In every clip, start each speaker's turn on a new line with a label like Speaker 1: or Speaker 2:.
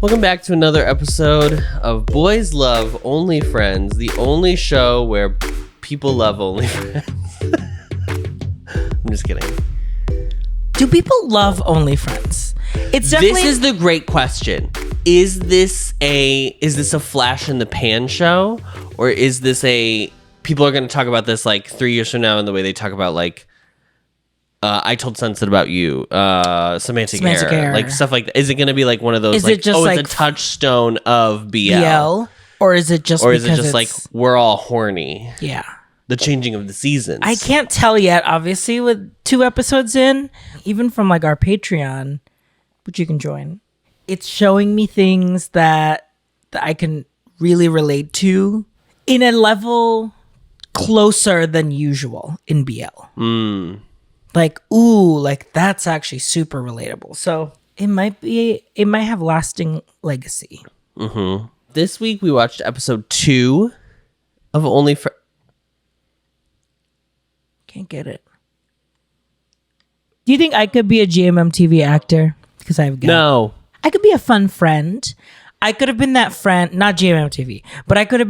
Speaker 1: Welcome back to another episode of Boys Love Only Friends, the only show where people love only friends. I'm just kidding.
Speaker 2: Do people love OnlyFriends? It's definitely.
Speaker 1: This is the great question. Is this a flash in the pan show, or is this a people are going to talk about this like 3 years from now in the way they talk about like I told Sunset about you, semantic error, like stuff like that. Is it going to be like one of those?
Speaker 2: Is
Speaker 1: like,
Speaker 2: it just
Speaker 1: it's a touchstone of BL,
Speaker 2: or is it just?
Speaker 1: Or is it just like we're all horny?
Speaker 2: Yeah.
Speaker 1: The changing of the seasons.
Speaker 2: I can't tell yet, obviously, with 2 episodes in, even from like our Patreon, which you can join. It's showing me things that I can really relate to in a level closer than usual in BL. Like, ooh, like that's actually super relatable. So it might have lasting legacy.
Speaker 1: This week we watched episode 2 of Only for.
Speaker 2: Can't get it. Do you think I could be a gmmtv actor? Because I've got
Speaker 1: No.
Speaker 2: I could be a fun friend. I could have been that friend, not gmmtv, but I could have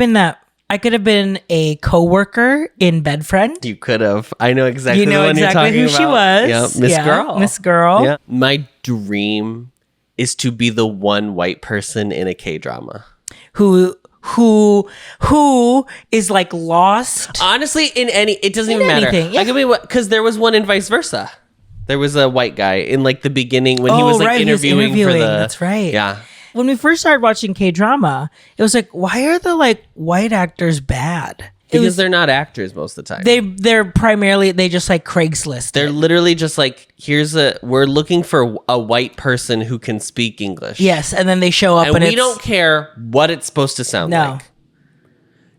Speaker 2: been a coworker in Bedfriend.
Speaker 1: You could have. I know exactly.
Speaker 2: You know
Speaker 1: the one
Speaker 2: exactly
Speaker 1: you're
Speaker 2: who
Speaker 1: talking
Speaker 2: she
Speaker 1: about.
Speaker 2: was.
Speaker 1: Yeah, Miss Girl.
Speaker 2: Miss Girl.
Speaker 1: Yeah. My dream is to be the one white person in a K-drama.
Speaker 2: Who is like lost.
Speaker 1: Honestly, it doesn't even matter.
Speaker 2: Anything, yeah.
Speaker 1: I could be because there was one in Vice Versa. There was a white guy in like the beginning when he was like interviewing for the.
Speaker 2: That's right.
Speaker 1: Yeah.
Speaker 2: When we first started watching K-drama, it was like, why are the like white actors bad?
Speaker 1: Because they're not actors most of the time.
Speaker 2: They're primarily they just like Craigslist.
Speaker 1: They're literally just like, we're looking for a white person who can speak English.
Speaker 2: Yes, and then they show up
Speaker 1: and we don't care what it's supposed to sound like.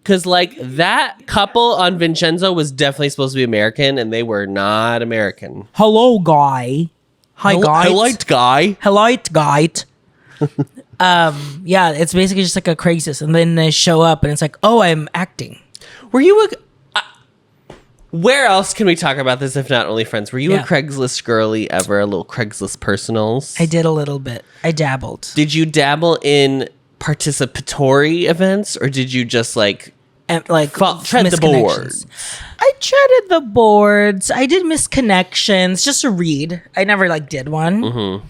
Speaker 1: Because like that couple on Vincenzo was definitely supposed to be American, and they were not American.
Speaker 2: Hello, guy. Hi, guy.
Speaker 1: Hello, guy.
Speaker 2: Yeah, it's basically just like a Craigslist, and then they show up, and it's like, oh, I'm acting.
Speaker 1: Were you where else can we talk about this if not OnlyFriends? Were you a Craigslist girly ever? A little Craigslist personals?
Speaker 2: I did a little bit. I dabbled.
Speaker 1: Did you dabble in participatory events, or did you just like
Speaker 2: tread
Speaker 1: the boards?
Speaker 2: I treaded the boards. I did misconnections just to read. I never like did one.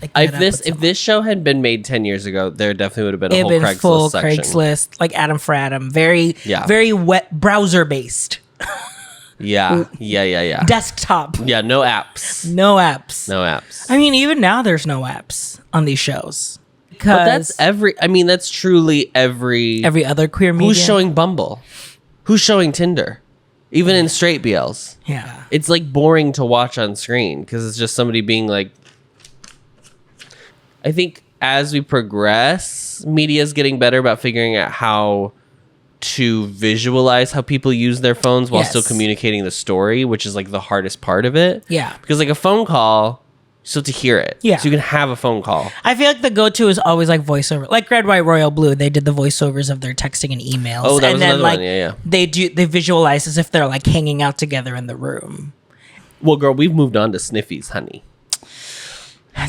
Speaker 2: Like,
Speaker 1: if this show had been made 10 years ago, there definitely would have been a whole Craigslist
Speaker 2: full
Speaker 1: section.
Speaker 2: Craigslist, like Adam for Adam, very wet browser based.
Speaker 1: Yeah.
Speaker 2: Desktop.
Speaker 1: Yeah, no apps.
Speaker 2: No apps. I mean, even now there's no apps on these shows.
Speaker 1: But that's truly every
Speaker 2: other queer media.
Speaker 1: Who's showing Bumble? Who's showing Tinder? Even in straight BLs.
Speaker 2: Yeah.
Speaker 1: It's like boring to watch on screen because it's just somebody being like, I think as we progress, media is getting better about figuring out how to visualize how people use their phones while still communicating the story, which is like the hardest part of it.
Speaker 2: Yeah.
Speaker 1: Because like a phone call, you still have to hear it.
Speaker 2: Yeah.
Speaker 1: So you can have a phone call.
Speaker 2: I feel like the go-to is always like voiceover. Like Red, White, Royal, Blue, they did the voiceovers of their texting and emails.
Speaker 1: Oh, that was
Speaker 2: and
Speaker 1: another
Speaker 2: then,
Speaker 1: one. Yeah.
Speaker 2: They visualize as if they're like hanging out together in the room.
Speaker 1: Well, girl, we've moved on to Sniffies, honey.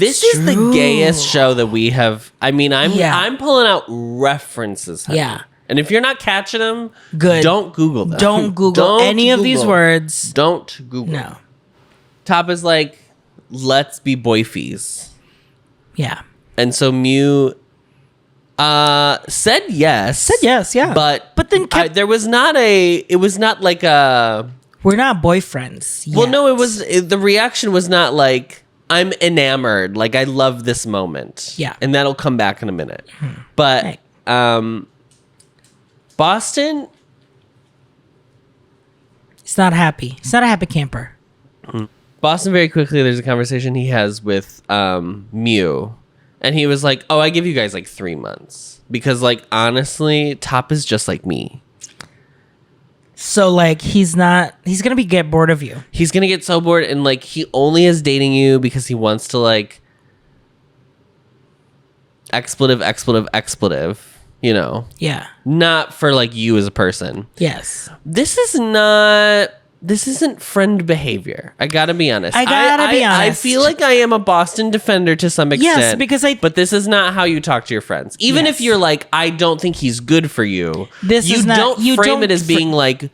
Speaker 1: This is the gayest show that we have. I mean, I'm pulling out references, honey.
Speaker 2: Yeah.
Speaker 1: And if you're not catching them,
Speaker 2: good.
Speaker 1: Don't Google them.
Speaker 2: Don't Google any of these words.
Speaker 1: Don't Google.
Speaker 2: No.
Speaker 1: Top is like, let's be boyfies.
Speaker 2: Yeah.
Speaker 1: And so Mew said yes.
Speaker 2: Yeah.
Speaker 1: But
Speaker 2: then
Speaker 1: there was not it was not like a...
Speaker 2: We're not boyfriends yet.
Speaker 1: Well, no, the reaction was not like, I'm enamored. Like, I love this moment.
Speaker 2: Yeah.
Speaker 1: And that'll come back in a minute. But Boston...
Speaker 2: It's not happy. It's not a happy camper.
Speaker 1: Boston, very quickly, there's a conversation he has with Mew. And he was like, oh, I give you guys like 3 months. Because, like, honestly, Top is just like me.
Speaker 2: So, like, he's going to get bored of you.
Speaker 1: He's going to get so bored. And, like, he only is dating you because he wants to, like, expletive, you know?
Speaker 2: Yeah.
Speaker 1: Not for, like, you as a person.
Speaker 2: Yes.
Speaker 1: This is not this isn't friend behavior. I gotta be honest.
Speaker 2: I
Speaker 1: feel like I am a Boston defender to some extent.
Speaker 2: Yes, because
Speaker 1: but this is not how you talk to your friends. Even if you're like, I don't think he's good for you. You don't it as being like,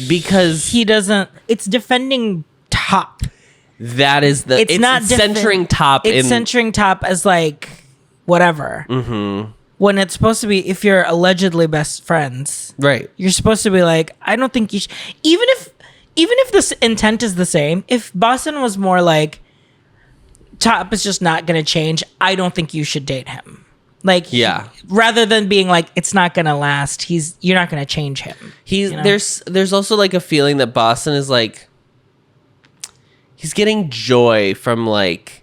Speaker 1: because
Speaker 2: he doesn't. It's defending Top.
Speaker 1: That is the. It's not centering Top.
Speaker 2: It's centering Top as like whatever. Mm-hmm. When it's supposed to be, if you're allegedly best friends,
Speaker 1: right?
Speaker 2: You're supposed to be like, I don't think you should. Even if this intent is the same, if Boston was more like, Top is just not going to change, I don't think you should date him. Like, rather than being like, it's not going to last, you're not going to change him.
Speaker 1: There's also like a feeling that Boston is like, he's getting joy from like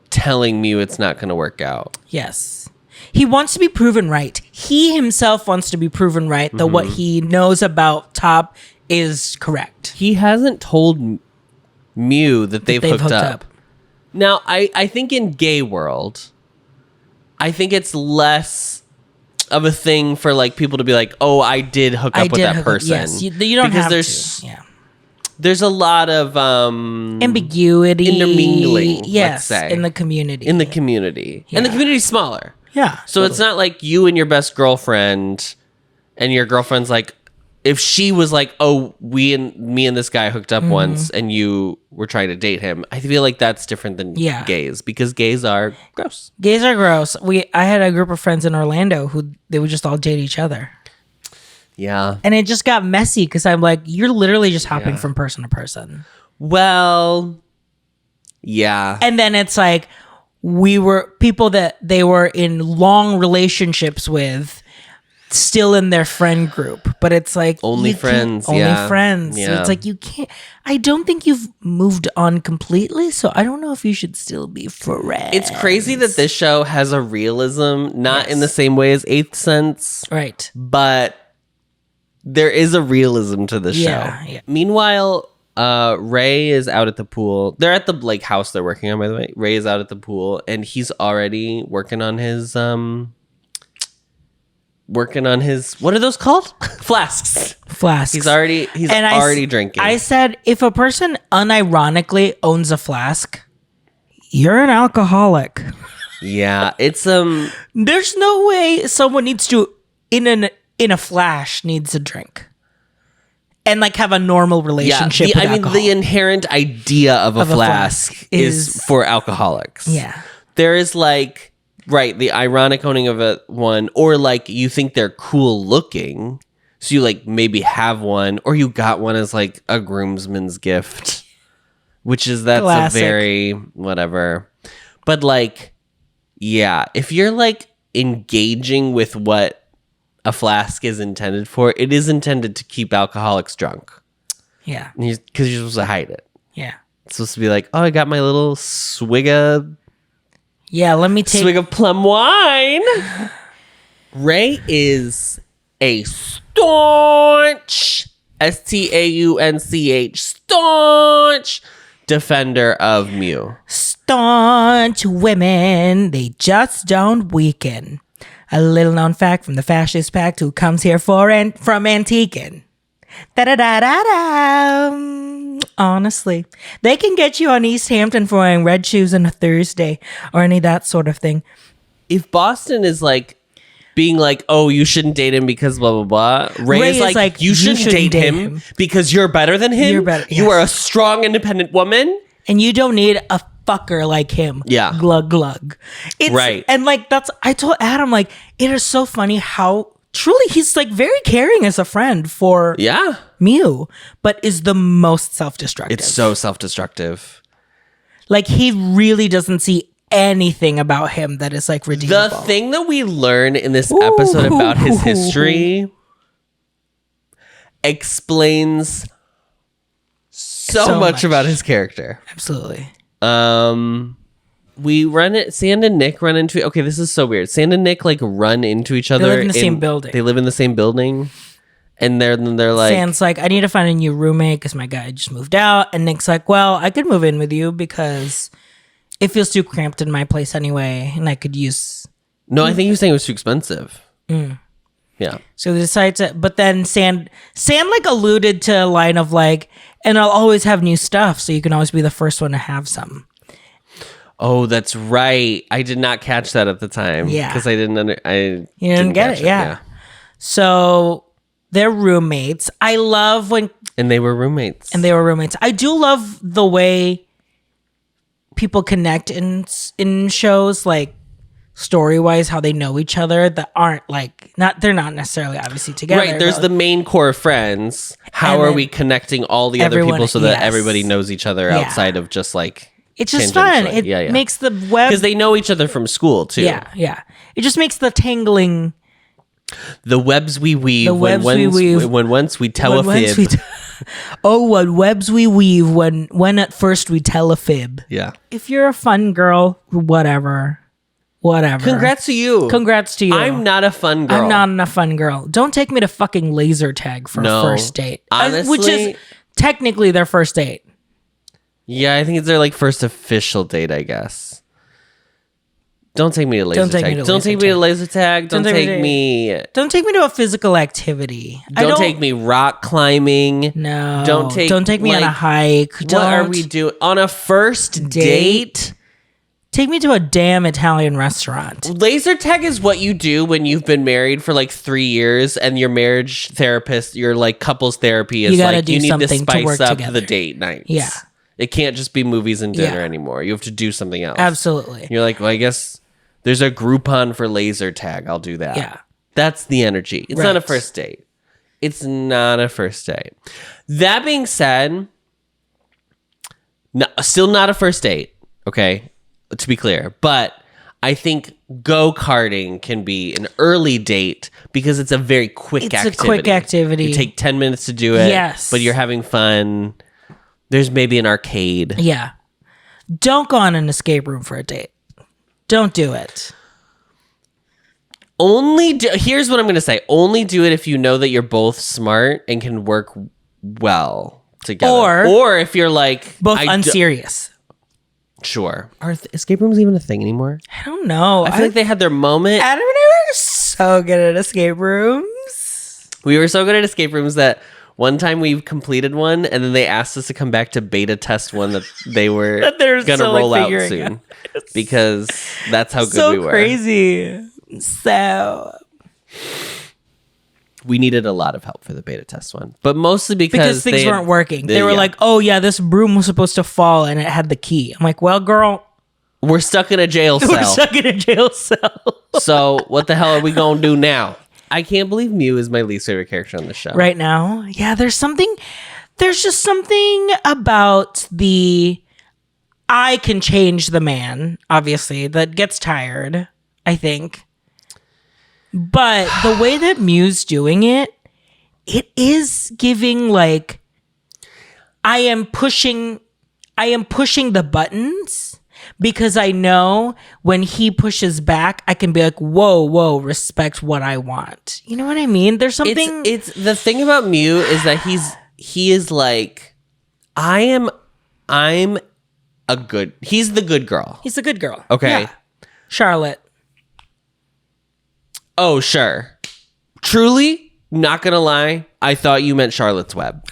Speaker 1: telling Mew it's not going to work out.
Speaker 2: Yes. He wants to be proven right. He himself wants to be proven right that what he knows about Top is correct.
Speaker 1: He hasn't told Mew that they've hooked up. Now, I think in gay world, I think it's less of a thing for like people to be like, oh, I did hook up with that person.
Speaker 2: Yes, you don't have to. Yeah.
Speaker 1: There's a lot of
Speaker 2: ambiguity,
Speaker 1: intermingling.
Speaker 2: Yes,
Speaker 1: let's say,
Speaker 2: in the community.
Speaker 1: And the community's smaller.
Speaker 2: Yeah.
Speaker 1: So totally. It's not like you and your best girlfriend, and your girlfriend's like, if she was like, oh, me and this guy hooked up once, and you were trying to date him, I feel like that's different than gays, because gays are gross.
Speaker 2: Gays are gross. I had a group of friends in Orlando who they would just all date each other.
Speaker 1: Yeah.
Speaker 2: And it just got messy because I'm like, you're literally just hopping from person to person.
Speaker 1: Well, yeah.
Speaker 2: And then it's like, we were people that they were in long relationships with, still in their friend group, but it's like
Speaker 1: only friends.
Speaker 2: So it's like, you can't. I don't think you've moved on completely, so I don't know if you should still be friends.
Speaker 1: It's crazy that this show has a realism, not in the same way as Eighth Sense,
Speaker 2: right?
Speaker 1: But there is a realism to the show.
Speaker 2: Yeah.
Speaker 1: Meanwhile, Ray is out at the pool. They're at the like house they're working on, by the way. Ray is out at the pool, and he's already working on his what are those called? Flasks. He's already drinking.
Speaker 2: I said, if a person unironically owns a flask, you're an alcoholic.
Speaker 1: Yeah, it's
Speaker 2: there's no way someone needs to in a flash needs a drink and like have a normal relationship with alcohol.
Speaker 1: The inherent idea of a flask is for alcoholics.
Speaker 2: Yeah.
Speaker 1: There is like, right, the ironic owning of one, or like you think they're cool looking, so you like maybe have one, or you got one as like a groomsman's gift, that's classic. A very whatever. But like, yeah, if you're like engaging with what a flask is intended for, it is intended to keep alcoholics drunk.
Speaker 2: Yeah.
Speaker 1: Because you're supposed to hide it.
Speaker 2: Yeah.
Speaker 1: It's supposed to be like, oh, I got my little swig of plum wine. Ray is a staunch, staunch defender of Mew.
Speaker 2: Staunch women, they just don't weaken. A little known fact from the fascist pact who comes here from antiquing. Da-da-da-da-da. Honestly, they can get you on East Hampton for wearing red shoes on a Thursday or any of that sort of thing.
Speaker 1: If Boston is like being like, oh, you shouldn't date him because blah, blah, blah. Ray is like, you shouldn't date him because you're better than him.
Speaker 2: You're better. Yes.
Speaker 1: You are a strong, independent woman.
Speaker 2: And you don't need a fucker like him.
Speaker 1: Yeah.
Speaker 2: Glug, glug.
Speaker 1: Right.
Speaker 2: And like, I told Adam, like, it is so funny how truly he's like very caring as a friend for Mew, but is the most self-destructive.
Speaker 1: It's so self-destructive.
Speaker 2: Like, he really doesn't see anything about him that is like redeemable.
Speaker 1: The thing that we learn in this episode about his history explains so much about his character.
Speaker 2: Absolutely.
Speaker 1: We Sand and Nick run into, okay, this is so weird. Sand and Nick like run into each other.
Speaker 2: They live in the same building.
Speaker 1: They live in the same building. And they're like,
Speaker 2: Sand's like, I need to find a new roommate because my guy just moved out. And Nick's like, well, I could move in with you because it feels too cramped in my place anyway. And I could use.
Speaker 1: No, I think he was saying it was too expensive. Yeah.
Speaker 2: So they decide to, but then Sand like alluded to a line of like, and I'll always have new stuff, so you can always be the first one to have some.
Speaker 1: Oh, that's right. I did not catch that at the time.
Speaker 2: Yeah.
Speaker 1: Because I didn't
Speaker 2: You didn't get it, yeah. So they're roommates. I love when...
Speaker 1: And they were roommates.
Speaker 2: I do love the way people connect in shows, like story-wise, how they know each other that aren't like... they're not necessarily obviously together.
Speaker 1: Right, there's the main core friends. How are we connecting all the other people so that everybody knows each other outside of just like...
Speaker 2: It's just fun. It makes the web...
Speaker 1: Because they know each other from school, too.
Speaker 2: Yeah. It just makes the tangling...
Speaker 1: The webs we weave. When once we tell a fib.
Speaker 2: What webs we weave when at first we tell a fib.
Speaker 1: Yeah.
Speaker 2: If you're a fun girl, whatever.
Speaker 1: Congrats to you. I'm not a fun girl.
Speaker 2: I'm not a fun girl. Don't take me to fucking laser tag for a first date.
Speaker 1: Honestly,
Speaker 2: which is technically their first date.
Speaker 1: Yeah, I think it's their like first official date, I guess. Don't take me to laser tag. Don't take me to laser tag. Don't take me
Speaker 2: to a physical activity.
Speaker 1: Don't take me rock climbing.
Speaker 2: No.
Speaker 1: Don't take
Speaker 2: me on a hike.
Speaker 1: What are we doing on a first date?
Speaker 2: Take me to a damn Italian restaurant.
Speaker 1: Laser tag is what you do when you've been married for like 3 years and your marriage therapist, your like couples therapy is like you need to spice up the date nights.
Speaker 2: Yeah.
Speaker 1: It can't just be movies and dinner anymore. You have to do something else.
Speaker 2: Absolutely.
Speaker 1: You're like, well, I guess there's a Groupon for laser tag. I'll do that.
Speaker 2: Yeah.
Speaker 1: That's the energy. It's not a first date. That being said, still not a first date. Okay. To be clear. But I think go-karting can be an early date because it's a very quick activity. You take 10 minutes to do it.
Speaker 2: Yes.
Speaker 1: But you're having fun. There's maybe an arcade.
Speaker 2: Yeah. Don't go on an escape room for a date. Don't do it.
Speaker 1: Here's what I'm going to say. Only do it if you know that you're both smart and can work well together. Or if you're like...
Speaker 2: both unserious.
Speaker 1: Sure. Are escape rooms even a thing anymore?
Speaker 2: I don't know.
Speaker 1: I feel like they had their moment.
Speaker 2: Adam and I were so good at escape rooms.
Speaker 1: We were so good at escape rooms that... One time we completed one, and then they asked us to come back to beta test one that they were going to roll out soon. Because that's how good we were.
Speaker 2: So crazy. So...
Speaker 1: We needed a lot of help for the beta test one. But mostly because
Speaker 2: things weren't working. They were like, oh yeah, this broom was supposed to fall, and it had the key. I'm like, well, girl...
Speaker 1: We're stuck in a jail cell. So what the hell are we going to do now? I can't believe Mew is my least favorite character on the show.
Speaker 2: Right now? Yeah, there's just something about I can change the man, obviously, that gets tired, I think. But the way that Mew's doing it is giving like, I am pushing the buttons. Because I know when he pushes back, I can be like, whoa, respect what I want. You know what I mean? There's something...
Speaker 1: It's the thing about Mew is that he is like, I'm a good... He's the good girl.
Speaker 2: He's the good girl.
Speaker 1: Okay.
Speaker 2: Yeah. Charlotte.
Speaker 1: Oh, sure. Truly, not gonna lie, I thought you meant Charlotte's Web.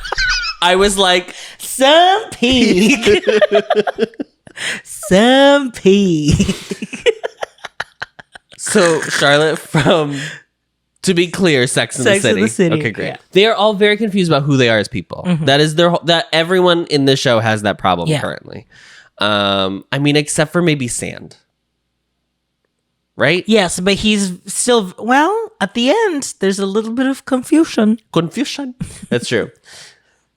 Speaker 1: I was like...
Speaker 2: Some pink. Some pee.
Speaker 1: So Charlotte from, to be clear, Sex and the City. Okay, great. Yeah. They are all very confused about who they are as people. Mm-hmm. That is that everyone in the show has that problem currently. I mean, except for maybe Sand. Right?
Speaker 2: Yes, but he's still, at the end, there's a little bit of confusion.
Speaker 1: That's true.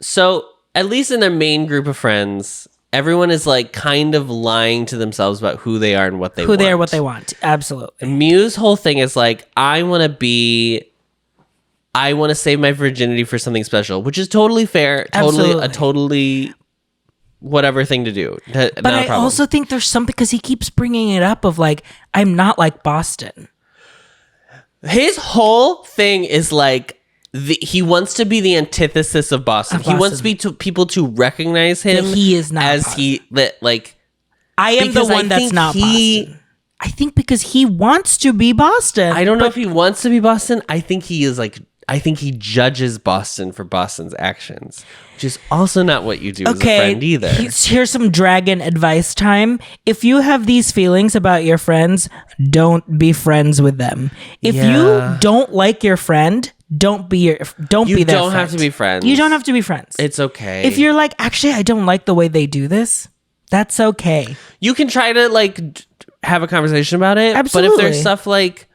Speaker 1: So at least in their main group of friends, everyone is like kind of lying to themselves about who they are and what they want.
Speaker 2: Who they are, what they want. Absolutely.
Speaker 1: Mew's whole thing is like, I want to save my virginity for something special, which is totally fair. Totally whatever thing to do.
Speaker 2: But I also think there's something, because he keeps bringing it up of like, I'm not like Boston.
Speaker 1: His whole thing is like, he wants to be the antithesis of Boston. He wants people to recognize him
Speaker 2: that he is not
Speaker 1: as
Speaker 2: Boston.
Speaker 1: like.
Speaker 2: I am the one that's not Boston. I think because he wants to be Boston.
Speaker 1: I don't know if he wants to be Boston. I think he is like, I think he judges Boston for Boston's actions, which is also not what you do as a friend either.
Speaker 2: Here's some dragon advice time. If you have these feelings about your friends, don't be friends with them. If you don't like your friend, don't be their friend. You don't
Speaker 1: have to be friends.
Speaker 2: You don't have to be friends.
Speaker 1: It's okay.
Speaker 2: If you're like, actually, I don't like the way they do this, that's okay.
Speaker 1: You can try to like have a conversation about it.
Speaker 2: Absolutely.
Speaker 1: But if there's stuff like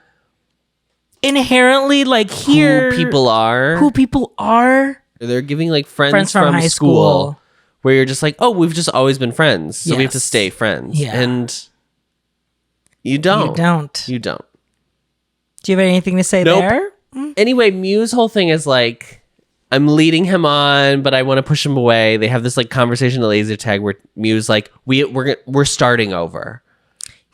Speaker 2: inherently like here
Speaker 1: who people are, they're giving like friends from high school where you're just like, oh, we've just always been friends, so we have to stay friends.
Speaker 2: Yeah.
Speaker 1: And you don't.
Speaker 2: Do you have anything to say there?
Speaker 1: Anyway, Mew's whole thing is like, I'm leading him on, but I want to push him away. They have this like conversation at laser tag where Mew's like, we're starting over.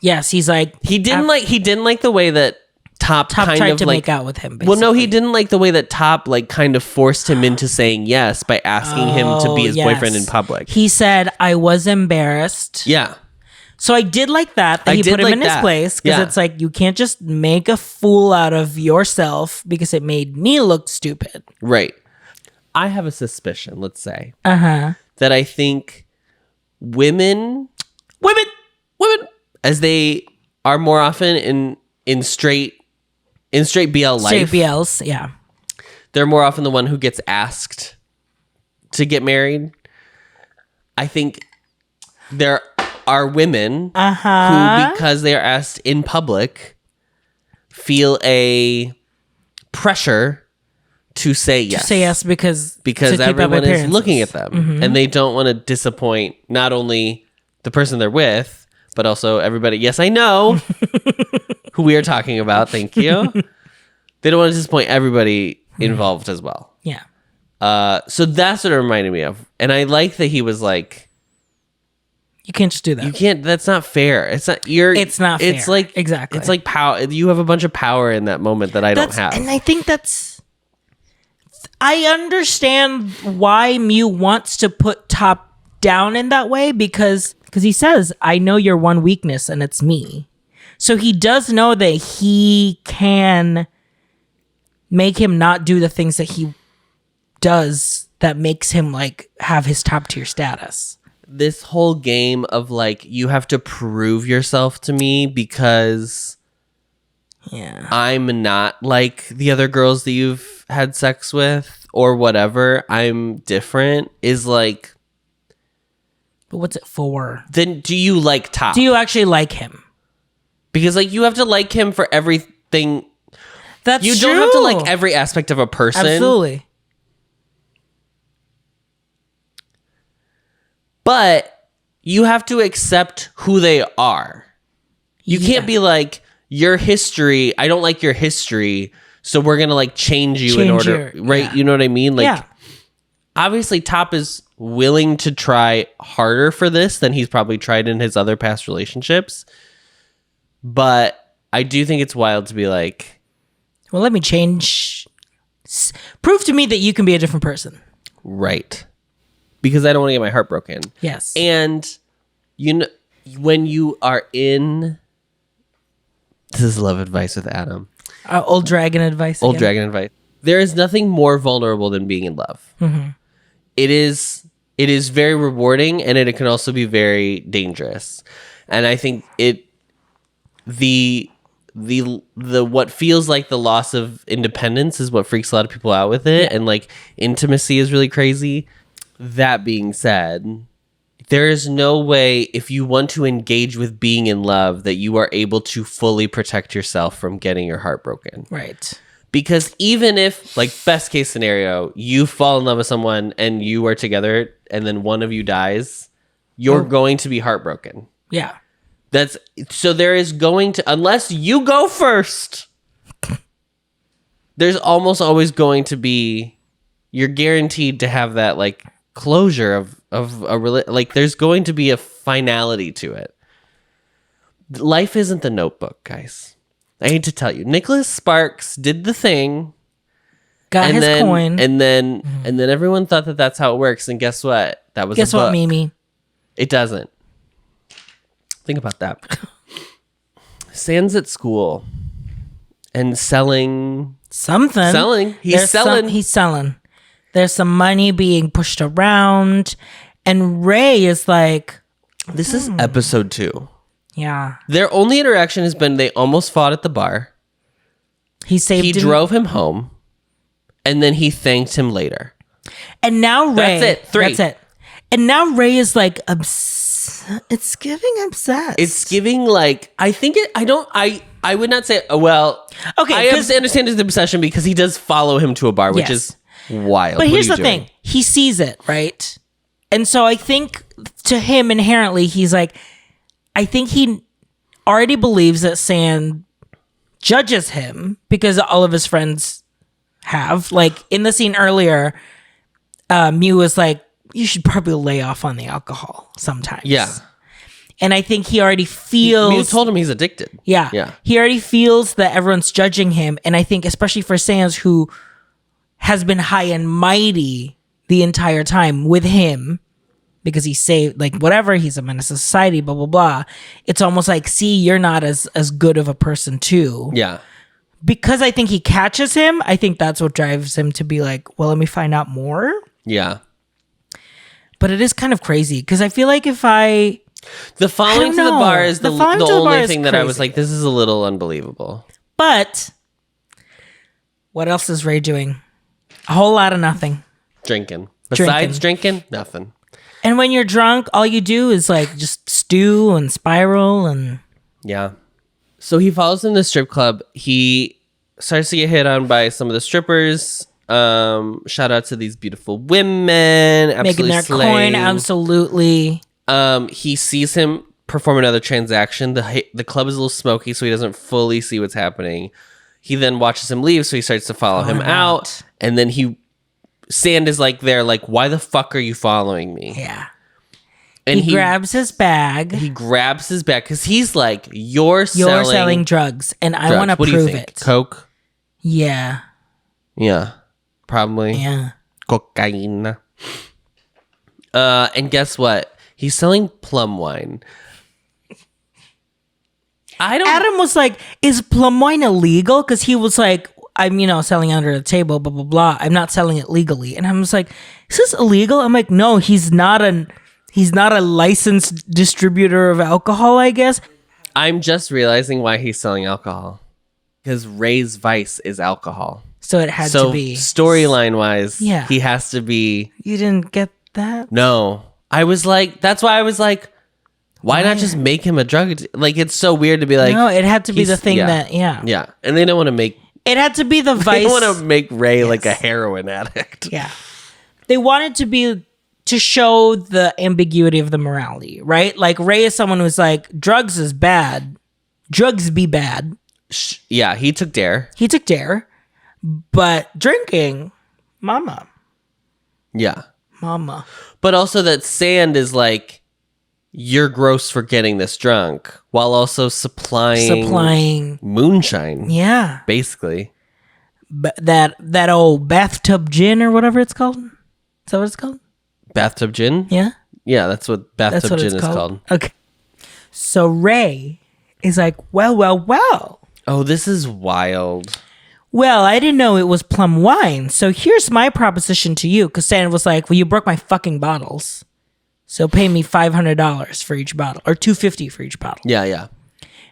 Speaker 2: Yes, he's like,
Speaker 1: he didn't like the way that Top kind
Speaker 2: tried
Speaker 1: of
Speaker 2: to
Speaker 1: like,
Speaker 2: make out with him.
Speaker 1: Basically. Well, no, he didn't like the way that Top like kind of forced him into saying yes by asking him to be his boyfriend in public.
Speaker 2: He said, I was embarrassed.
Speaker 1: Yeah.
Speaker 2: So I did like that he put him in his place, because it's like, you can't just make a fool out of yourself because it made me look stupid.
Speaker 1: Right. I have a suspicion, let's say,
Speaker 2: that
Speaker 1: I think women, as they are more often in straight BL life.
Speaker 2: Straight BLs, yeah.
Speaker 1: They're more often the one who gets asked to get married. I think there are women who, because they are asked in public, feel a pressure to say yes.
Speaker 2: To say yes because
Speaker 1: everyone is looking at them. And they don't want to disappoint not only the person they're with, but also everybody. Yes, I know who we are talking about. Thank you. They don't want to disappoint everybody involved as well.
Speaker 2: Yeah.
Speaker 1: So that's what it reminded me of. And I like that he was like,
Speaker 2: you can't just do that.
Speaker 1: You can't. That's not fair. It's not fair. It's like,
Speaker 2: exactly.
Speaker 1: It's like power. You have a bunch of power in that moment that I don't have.
Speaker 2: And I think I understand why Mew wants to put Top down in that way, because he says, I know your one weakness and it's me. So he does know that he can make him not do the things that he does that makes him like have his top tier status.
Speaker 1: This whole game of like, you have to prove yourself to me because I'm not like the other girls that you've had sex with or whatever. I'm different is like,
Speaker 2: but what's it for?
Speaker 1: Then do you like Top?
Speaker 2: Do you actually like him?
Speaker 1: Because like you have to like him for everything.
Speaker 2: That's
Speaker 1: you
Speaker 2: true.
Speaker 1: don't have to like every aspect of a person.
Speaker 2: Absolutely.
Speaker 1: But you have to accept who they are. You can't be like, your history, I don't like your history, so we're going to like change you in order, right? Yeah. You know what I mean? Like, obviously Top is willing to try harder for this than he's probably tried in his other past relationships. But I do think it's wild to be like,
Speaker 2: well, let me change. Prove to me that you can be a different person.
Speaker 1: Right. Because I don't want to get my heart broken.
Speaker 2: Yes.
Speaker 1: And you know, when you are in, this is love advice with Adam.
Speaker 2: Old dragon advice.
Speaker 1: Old dragon advice. There is nothing more vulnerable than being in love. Mm-hmm. It is very rewarding, and it can also be very dangerous. And I think the what feels like the loss of independence is what freaks a lot of people out with it, and like intimacy is really crazy. That being said, there is no way, if you want to engage with being in love, that you are able to fully protect yourself from getting your heart broken.
Speaker 2: Right.
Speaker 1: Because even if, like, best case scenario, you fall in love with someone and you are together and then one of you dies, you're going to be heartbroken.
Speaker 2: Yeah.
Speaker 1: So there is going to, unless you go first, there's almost always going to be, you're guaranteed to have that, like, closure of like, there's going to be a finality to it. Life isn't The Notebook, guys. I hate to tell you. Nicholas Sparks did the thing,
Speaker 2: got his coin,
Speaker 1: and then everyone thought that that's how it works. And guess what? That was
Speaker 2: guess what, Mimi?
Speaker 1: It doesn't. Think about that. Sand's at school and selling.
Speaker 2: Something.
Speaker 1: He's selling.
Speaker 2: He's selling. There's some money being pushed around. And Ray is like...
Speaker 1: This is episode 2.
Speaker 2: Yeah.
Speaker 1: Their only interaction has been they almost fought at the bar.
Speaker 2: He
Speaker 1: drove him home. And then he thanked him later.
Speaker 2: And now Ray...
Speaker 1: That's it. 3.
Speaker 2: That's it. And now Ray is like... It's giving obsessed.
Speaker 1: It's giving like... I think it... I would not say... Well...
Speaker 2: Okay.
Speaker 1: I understand his obsession because he does follow him to a bar, which is wild.
Speaker 2: But here's the thing. He sees it, right? And so I think to him inherently, he's like... I think he already believes that Sand judges him because all of his friends have. Like in the scene earlier, Mew was like, you should probably lay off on the alcohol sometimes.
Speaker 1: Yeah.
Speaker 2: And I think he already feels...
Speaker 1: Mew told him he's addicted.
Speaker 2: Yeah.
Speaker 1: Yeah.
Speaker 2: He already feels that everyone's judging him. And I think especially for Sans, who has been high and mighty the entire time with him, because he saved, like, whatever, he's a menace to society, blah, blah, blah. It's almost like, see, you're not as good of a person too.
Speaker 1: Yeah.
Speaker 2: Because I think he catches him, I think that's what drives him to be like, well, let me find out more.
Speaker 1: Yeah.
Speaker 2: But it is kind of crazy, because I feel like if I...
Speaker 1: The following to the bar is the only thing that I was
Speaker 2: crazy.
Speaker 1: like, this is a little unbelievable.
Speaker 2: But what else is Ray doing? A whole lot of nothing.
Speaker 1: Drinking. Besides drinking, nothing.
Speaker 2: And when you're drunk, all you do is like just stew and spiral and...
Speaker 1: Yeah. So he follows in the strip club. He starts to get hit on by some of the strippers. Shout out to these beautiful women. Absolutely
Speaker 2: making their
Speaker 1: slaying.
Speaker 2: coin, absolutely.
Speaker 1: He sees him perform another transaction. The club is a little smoky, so he doesn't fully see what's happening. He then watches him leave, so he starts to follow him out. And then Sand is like there, like, why the fuck are you following me?
Speaker 2: Yeah.
Speaker 1: And
Speaker 2: he grabs his bag.
Speaker 1: He grabs his bag because he's like, you're
Speaker 2: selling drugs, and I want to prove it.
Speaker 1: Coke?
Speaker 2: Yeah.
Speaker 1: Yeah. Probably.
Speaker 2: Yeah.
Speaker 1: Cocaine. And guess what? He's selling plum wine.
Speaker 2: Adam was like, is plum wine illegal? Because he was like, I'm, selling under the table, blah, blah, blah. I'm not selling it legally. And I was like, is this illegal? I'm like, no, he's not a licensed distributor of alcohol, I guess.
Speaker 1: I'm just realizing why he's selling alcohol. Because Ray's vice is alcohol.
Speaker 2: So it had to be.
Speaker 1: Storyline wise,
Speaker 2: yeah.
Speaker 1: He has to be.
Speaker 2: You didn't get that?
Speaker 1: No. That's why I was like, why not just make him a drug? Like, it's so weird to be like.
Speaker 2: No, it had to be the thing that, yeah.
Speaker 1: Yeah. And they don't want to make.
Speaker 2: It had to be the vice.
Speaker 1: They don't want to make Ray like a heroin addict.
Speaker 2: Yeah. They wanted to show the ambiguity of the morality, right? Like, Ray is someone who's like, drugs is bad. Drugs be bad.
Speaker 1: Yeah, he took dare.
Speaker 2: But drinking, mama.
Speaker 1: Yeah.
Speaker 2: Mama.
Speaker 1: But also that Sand is like, you're gross for getting this drunk, while also supplying moonshine.
Speaker 2: Yeah.
Speaker 1: Basically.
Speaker 2: That old bathtub gin or whatever it's called. Is that what it's called?
Speaker 1: Bathtub gin?
Speaker 2: Yeah.
Speaker 1: Yeah, that's what bathtub gin is called.
Speaker 2: Okay. So Ray is like, well.
Speaker 1: Oh, this is wild.
Speaker 2: Well, I didn't know it was plum wine. So here's my proposition to you. Because Sand was like, well, you broke my fucking bottles. So pay me $500 for each bottle. Or $250 for each bottle.
Speaker 1: Yeah.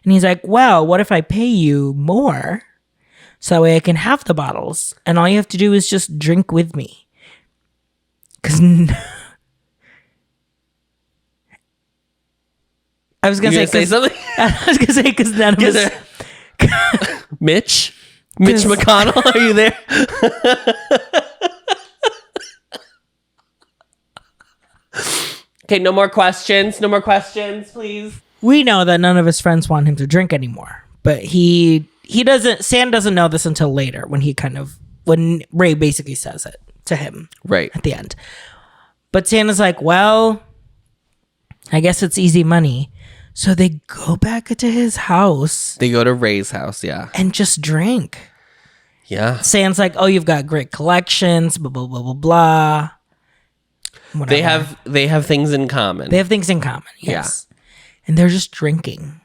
Speaker 2: And he's like, well, what if I pay you more? So that way I can have the bottles. And all you have to do is just drink with me. Because... I was going to say
Speaker 1: something.
Speaker 2: I was going to say because none of us...
Speaker 1: Mitch McConnell, are you there? Okay, no more questions, please.
Speaker 2: We know that none of his friends want him to drink anymore, but he doesn't. Sand doesn't know this until later when Ray basically says it to him,
Speaker 1: right
Speaker 2: at the end. But Sand is like, well, I guess it's easy money. So they go back to his house.
Speaker 1: They go to Ray's house, yeah,
Speaker 2: and just drink.
Speaker 1: Yeah.
Speaker 2: Sand's like, oh, you've got great collections, blah blah blah blah blah. Whatever.
Speaker 1: They have things in common.
Speaker 2: They have things in common, yes. Yeah. And they're just drinking.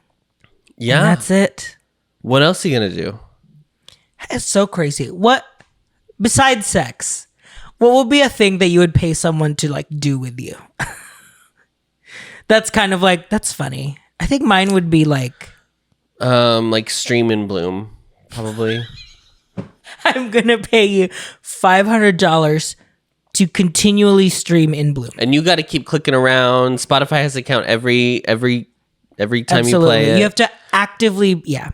Speaker 1: Yeah.
Speaker 2: And that's it.
Speaker 1: What else are you going to do?
Speaker 2: It's so crazy. What, besides sex, what would be a thing that you would pay someone to like do with you? That's kind of like, that's funny. I think mine would be like
Speaker 1: Stream and Bloom, probably.
Speaker 2: I'm going to pay you $500 to continually stream in Bloom.
Speaker 1: And you got to keep clicking around. Spotify has to count every time
Speaker 2: Absolutely.
Speaker 1: you play it.
Speaker 2: You have to actively, yeah.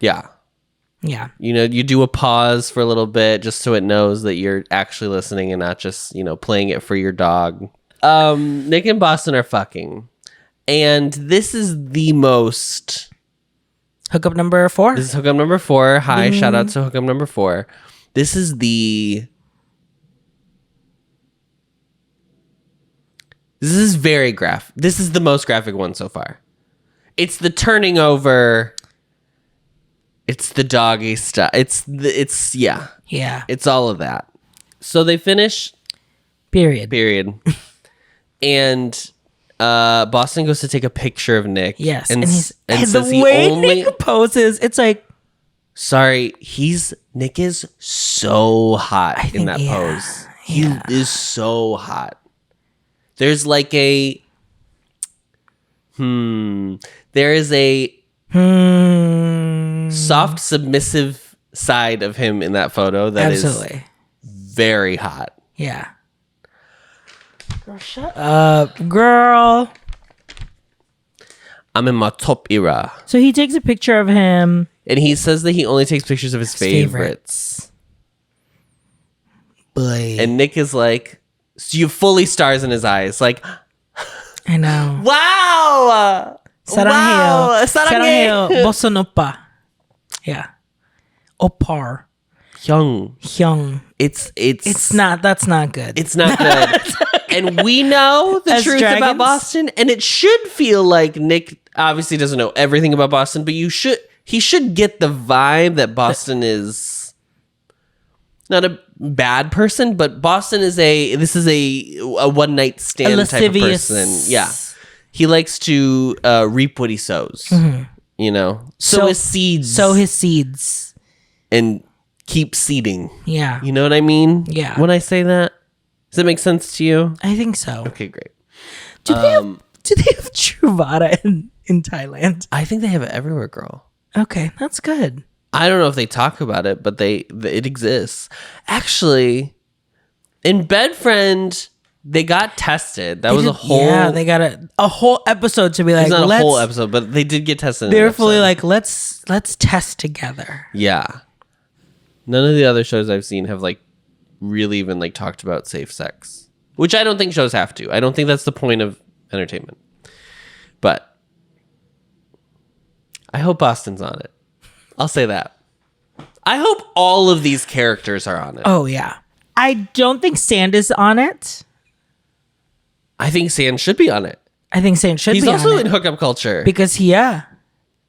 Speaker 1: You know, you do a pause for a little bit just so it knows that you're actually listening and not just, you know, playing it for your dog. Nick and Boston are fucking. And this is the most...
Speaker 2: Hookup number 4?
Speaker 1: This is hookup number 4. Hi, shout out to hookup number 4. This is the... This is very graphic. This is the most graphic one so far. It's the turning over. It's the doggy stuff. Yeah. It's all of that. So they finish.
Speaker 2: Period.
Speaker 1: And Boston goes to take a picture of Nick.
Speaker 2: Yes.
Speaker 1: And
Speaker 2: says the way Nick poses, it's like.
Speaker 1: Sorry, Nick is so hot in that pose. He is so hot. There's like there is a soft, submissive side of him in that photo that is very hot.
Speaker 2: Yeah. Girl, shut up, girl.
Speaker 1: I'm in my top era.
Speaker 2: So he takes a picture of him.
Speaker 1: And he says that he only takes pictures of his favorites.
Speaker 2: Boy.
Speaker 1: And Nick is like, so you fully stars in his eyes. Like,
Speaker 2: I know.
Speaker 1: Wow.
Speaker 2: Saranghae. Bossa Noppa. Yeah. Opar. Hyung.
Speaker 1: It's
Speaker 2: not, that's not good.
Speaker 1: It's not good. And we know the truth about Boston, and it should feel like Nick obviously doesn't know everything about Boston, but he should get the vibe that Boston is not a bad person, but Boston is a one night stand type of person. Yeah. He likes to reap what he sows. You know? Sow his seeds. And keep seeding.
Speaker 2: Yeah.
Speaker 1: You know what I mean?
Speaker 2: Yeah.
Speaker 1: When I say that? Does that make sense to you?
Speaker 2: I think so.
Speaker 1: Okay, great.
Speaker 2: Do they have Truvada in Thailand?
Speaker 1: I think they have it everywhere, girl.
Speaker 2: Okay, that's good.
Speaker 1: I don't know if they talk about it, but it exists. Actually, in Bedfriend, they got tested. That was a whole...
Speaker 2: Yeah, they got a whole episode to be like...
Speaker 1: It's not a whole episode, but they did get tested.
Speaker 2: They were fully like, let's test together.
Speaker 1: Yeah. None of the other shows I've seen have like really even like talked about safe sex, which I don't think shows have to. I don't think that's the point of entertainment. But I hope Boston's on it. I'll say that. I hope all of these characters are on it.
Speaker 2: Oh, yeah. I don't think Sand is on it.
Speaker 1: I think Sand should be on it.
Speaker 2: I think Sand should be on it.
Speaker 1: He's also in hookup culture.
Speaker 2: Because,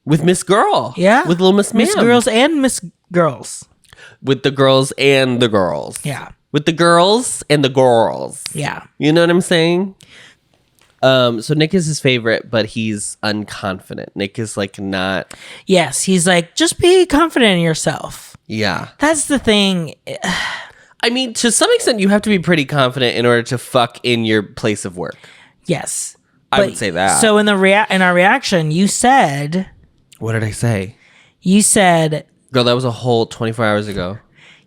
Speaker 1: with Miss Girl.
Speaker 2: Yeah.
Speaker 1: With Little Miss Ma'am.
Speaker 2: Miss Girls and Miss Girls.
Speaker 1: With the girls and the girls.
Speaker 2: Yeah.
Speaker 1: With the girls and the girls.
Speaker 2: Yeah.
Speaker 1: You know what I'm saying? So Nick is his favorite, but he's unconfident. Nick is like not...
Speaker 2: Yes, he's like, just be confident in yourself.
Speaker 1: Yeah.
Speaker 2: That's the thing.
Speaker 1: I mean, to some extent, you have to be pretty confident in order to fuck in your place of work.
Speaker 2: Yes.
Speaker 1: I would say that.
Speaker 2: So in our reaction, you said...
Speaker 1: What did I say?
Speaker 2: You said...
Speaker 1: Girl, that was a whole 24 hours ago.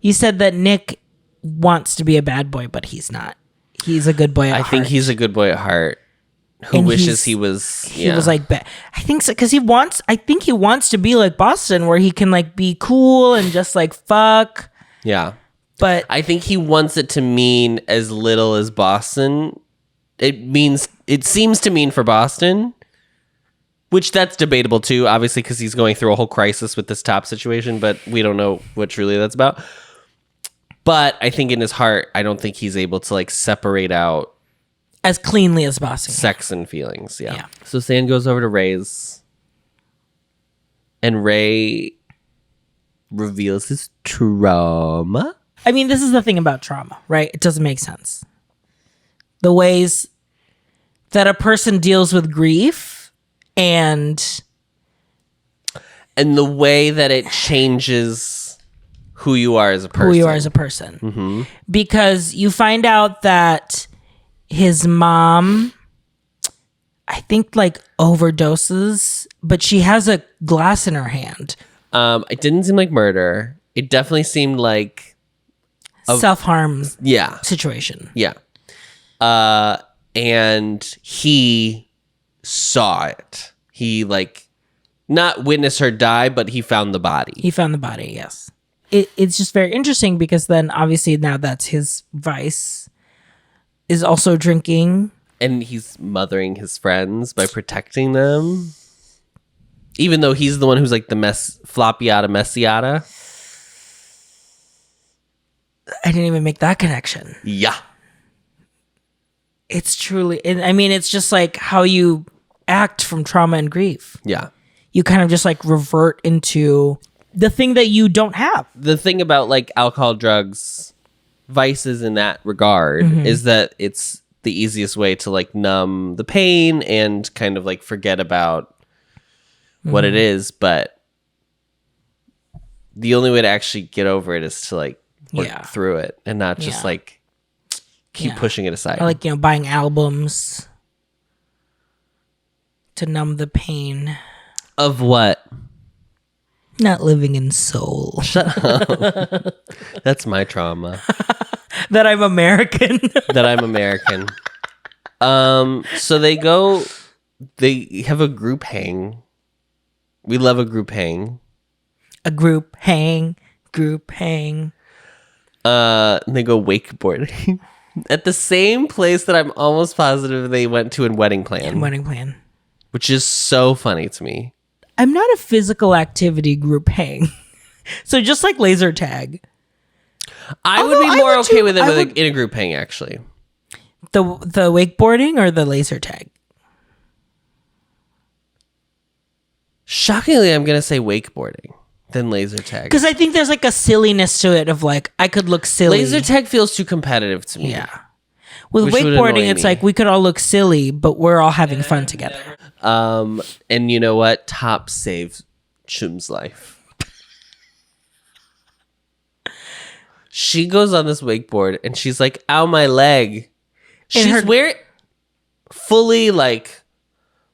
Speaker 2: You said that Nick wants to be a bad boy, but he's not. He's a good boy at heart.
Speaker 1: I think he's a good boy at heart who wishes he was...
Speaker 2: He was like... I think so, because I think he wants to be like Boston, where he can like be cool and just like fuck.
Speaker 1: Yeah.
Speaker 2: But
Speaker 1: I think he wants it to mean as little as Boston. It seems to mean for Boston, which that's debatable too, obviously, because he's going through a whole crisis with this top situation, but we don't know what truly that's about. But I think in his heart, I don't think he's able to like separate out
Speaker 2: as cleanly as Boston.
Speaker 1: Sex and feelings, yeah. So Sand goes over to Ray's, and Ray reveals his trauma.
Speaker 2: I mean, this is the thing about trauma, right? It doesn't make sense. The ways that a person deals with grief and
Speaker 1: And the way that it changes who you are as a person.
Speaker 2: Mm-hmm. Because you find out that his mom, I think, like, overdoses, but she has a glass in her hand.
Speaker 1: It didn't seem like murder. It definitely seemed like
Speaker 2: self-harm situation.
Speaker 1: Yeah. And he saw it. He, like, not witnessed her die, but he found the body.
Speaker 2: Yes. It's just very interesting because then obviously now that's his vice, is also drinking.
Speaker 1: And he's mothering his friends by protecting them. Even though he's the one who's like the floppiata messiata.
Speaker 2: I didn't even make that connection.
Speaker 1: Yeah.
Speaker 2: It's truly, I mean, it's just like how you act from trauma and grief.
Speaker 1: Yeah.
Speaker 2: You kind of just like revert into the thing that you don't have.
Speaker 1: The thing about like alcohol, drugs, vices in that regard is that it's the easiest way to like numb the pain and kind of like forget about what it is. But the only way to actually get over it is to like work through it and not just like keep pushing it aside.
Speaker 2: Or like, buying albums to numb the pain.
Speaker 1: Of what?
Speaker 2: Not living in soul.
Speaker 1: Shut up. That's my trauma.
Speaker 2: That I'm American.
Speaker 1: So they have a group hang. We love a group hang.
Speaker 2: A group hang.
Speaker 1: And they go wakeboarding at the same place that I'm almost positive they went to in Wedding Plan. Which is so funny to me.
Speaker 2: I'm not a physical activity group hang. So just like laser tag.
Speaker 1: I would be more okay with it in a group hang, actually.
Speaker 2: The wakeboarding or the laser tag?
Speaker 1: Shockingly, I'm going to say wakeboarding than laser tag.
Speaker 2: Because I think there's like a silliness to it of like, I could look silly.
Speaker 1: Laser tag feels too competitive to me.
Speaker 2: Yeah. With wakeboarding, it's like we could all look silly, but we're all having fun together.
Speaker 1: And you know what? Top saves Chum's life. She goes on this wakeboard and she's like, ow, my leg. She's wearing fully like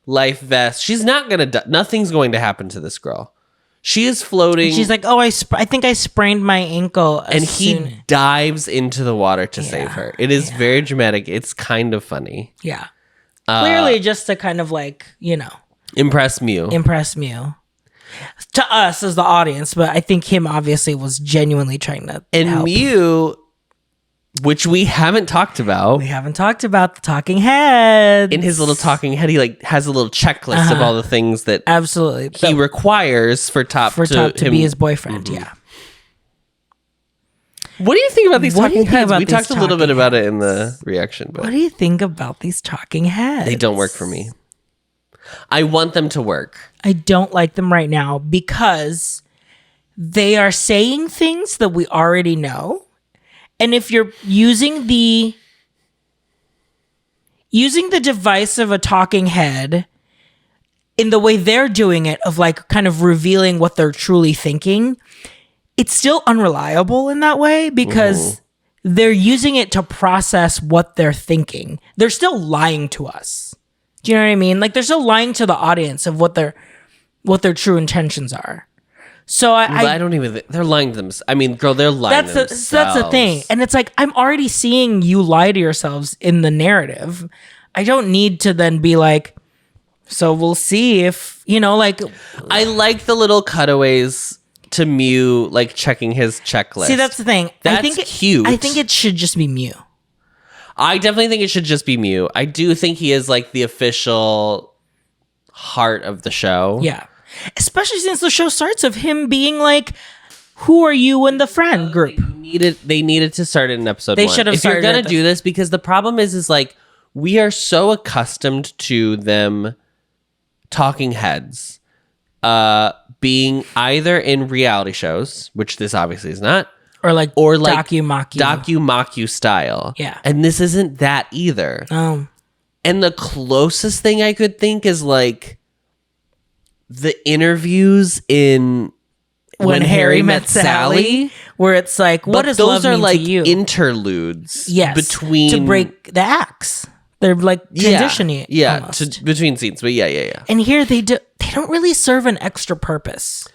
Speaker 1: life vest. She's not going to die. Nothing's going to happen to this girl. She is floating.
Speaker 2: And she's like, oh, I think I sprained my ankle.
Speaker 1: And he dives into the water to save her. It is very dramatic. It's kind of funny.
Speaker 2: Yeah. Clearly just to kind of like,
Speaker 1: impress Mew.
Speaker 2: To us as the audience, but I think him obviously was genuinely trying to help.
Speaker 1: Mew, which we haven't talked about.
Speaker 2: We haven't talked about the talking head.
Speaker 1: In his little talking head, he like has a little checklist of all the things that
Speaker 2: absolutely
Speaker 1: he requires for Top to
Speaker 2: be his boyfriend. Yeah.
Speaker 1: What do you think about these talking heads? We talked a little bit about it in the reaction, but
Speaker 2: what do you think about these talking heads?
Speaker 1: They don't work for me. I want them to work.
Speaker 2: I don't like them right now because they are saying things that we already know. And if you're using the device of a talking head in the way they're doing it, of like kind of revealing what they're truly thinking, it's still unreliable in that way because they're using it to process what they're thinking. They're still lying to us. Do you know what I mean? Like they're still lying to the audience of what their true intentions are. So I
Speaker 1: don't even. They're lying to them. I mean, girl, they're lying to themselves.
Speaker 2: That's the thing, and it's like I'm already seeing you lie to yourselves in the narrative. I don't need to then be like, so we'll see if like.
Speaker 1: I like the little cutaways to Mew, like checking his checklist.
Speaker 2: See, that's the thing.
Speaker 1: That's cute.
Speaker 2: I think it should just be Mew.
Speaker 1: I definitely think it should just be Mew. I do think he is like the official heart of the show.
Speaker 2: Yeah. Especially since the show starts of him being like, who are you in the friend group?
Speaker 1: They needed to start it in episode 1.
Speaker 2: They should have
Speaker 1: if
Speaker 2: started
Speaker 1: you're going to do this, because the problem is like, we are so accustomed to them talking heads being either in reality shows, which this obviously is not, or like
Speaker 2: docu-maku
Speaker 1: style.
Speaker 2: Yeah.
Speaker 1: And this isn't that either.
Speaker 2: Oh.
Speaker 1: And the closest thing I could think is like the interviews in
Speaker 2: When Harry Met Sally, where it's like, what does love mean to you?
Speaker 1: Interludes.
Speaker 2: Yes,
Speaker 1: between
Speaker 2: to break the acts. They're like transitioning.
Speaker 1: Yeah, between scenes. But yeah.
Speaker 2: And here they don't really serve an extra purpose.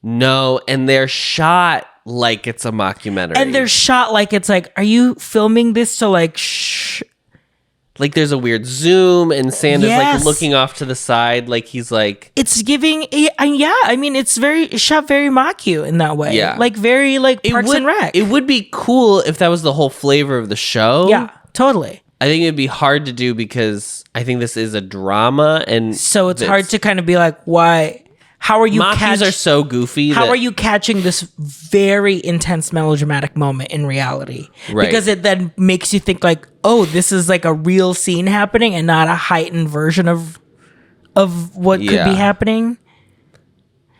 Speaker 1: No, and they're shot like it's a mockumentary.
Speaker 2: And they're shot like it's like, are you filming this to like
Speaker 1: like there's a weird zoom and Santa's
Speaker 2: Yes.
Speaker 1: like looking off to the side like he's like
Speaker 2: it's giving I mean it's shot very mock-you in that way.
Speaker 1: Yeah.
Speaker 2: Like very like Parks and Rec.
Speaker 1: It would be cool if that was the whole flavor of the show.
Speaker 2: Yeah, totally.
Speaker 1: I think it'd be hard to do because I think this is a drama and
Speaker 2: So it's hard to kind of be like, why? How are you
Speaker 1: mockus are so goofy.
Speaker 2: How are you catching this very intense melodramatic moment in reality?
Speaker 1: Right.
Speaker 2: Because it then makes you think like, oh, this is like a real scene happening and not a heightened version of what could be happening.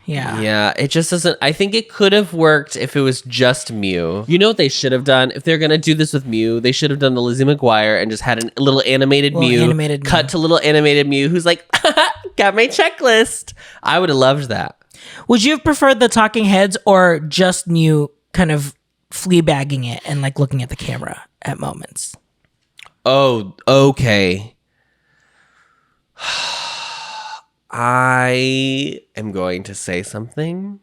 Speaker 2: Yeah.
Speaker 1: Yeah, it just doesn't. I think it could have worked if it was just Mew. You know what they should have done? If they're going to do this with Mew, they should have done the Lizzie McGuire and just had a little animated Mew. Cut to little animated Mew who's like, got my checklist. I would have loved that.
Speaker 2: Would you have preferred the talking heads or just Mew kind of fleabagging it and like looking at the camera at moments?
Speaker 1: Oh, okay. I am going to say something.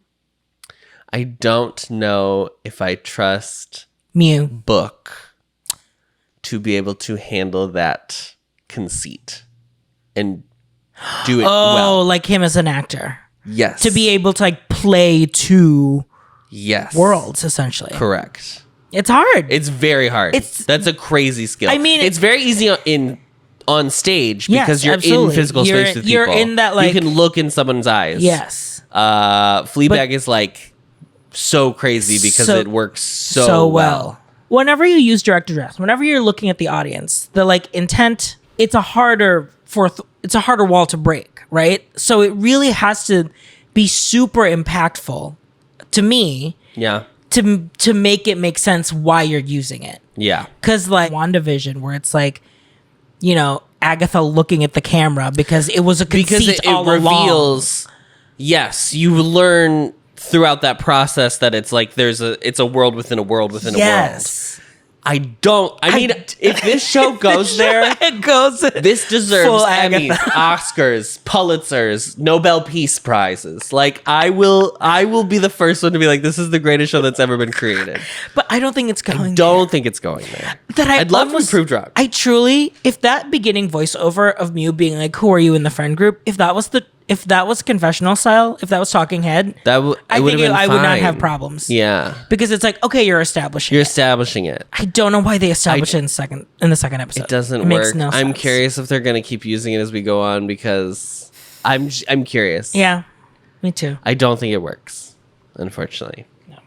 Speaker 1: I don't know if I trust
Speaker 2: Mew
Speaker 1: Book to be able to handle that conceit and do it well.
Speaker 2: like him as an actor.
Speaker 1: Yes.
Speaker 2: To be able to like play two
Speaker 1: yes.
Speaker 2: worlds, essentially.
Speaker 1: Correct.
Speaker 2: It's hard.
Speaker 1: It's very hard. That's a crazy skill.
Speaker 2: I mean,
Speaker 1: it's very easy on stage
Speaker 2: Yes,
Speaker 1: because you're
Speaker 2: absolutely.
Speaker 1: in physical space with people.
Speaker 2: You're in that, like-
Speaker 1: you can look in someone's eyes.
Speaker 2: Yes.
Speaker 1: Fleabag is like so crazy because it works so well.
Speaker 2: Whenever you use direct address, whenever you're looking at the audience, the like intent, it's a harder wall to break, right? So it really has to be super impactful to me.
Speaker 1: Yeah.
Speaker 2: To make it make sense why you're using it.
Speaker 1: Yeah.
Speaker 2: Because like WandaVision, where it's like, you know, Agatha looking at the camera because it was a conceit all
Speaker 1: reveals.
Speaker 2: along.
Speaker 1: Yes, you learn throughout that process that it's like it's a world within a world within a world.
Speaker 2: Yes.
Speaker 1: I mean, if this show goes there,
Speaker 2: it goes.
Speaker 1: This deserves
Speaker 2: full
Speaker 1: Emmys,
Speaker 2: Agatha.
Speaker 1: Oscars, Pulitzers, Nobel Peace Prizes. Like I will be the first one to be like, this is the greatest show that's ever been created.
Speaker 2: But I don't think it's going.
Speaker 1: Don't think it's going there. I'd love to improve drugs.
Speaker 2: I truly, if that beginning voiceover of Mew being like, "Who are you in the friend group?" If that was confessional style, if that was talking head,
Speaker 1: I
Speaker 2: think
Speaker 1: would
Speaker 2: not have problems.
Speaker 1: Yeah,
Speaker 2: because it's like, okay, you're establishing it. I don't know why they established it in the second episode.
Speaker 1: It doesn't work.
Speaker 2: Makes no
Speaker 1: I'm
Speaker 2: sense.
Speaker 1: curious if they're going to keep using it as we go on because I'm curious.
Speaker 2: Yeah, me too.
Speaker 1: I don't think it works, unfortunately. No.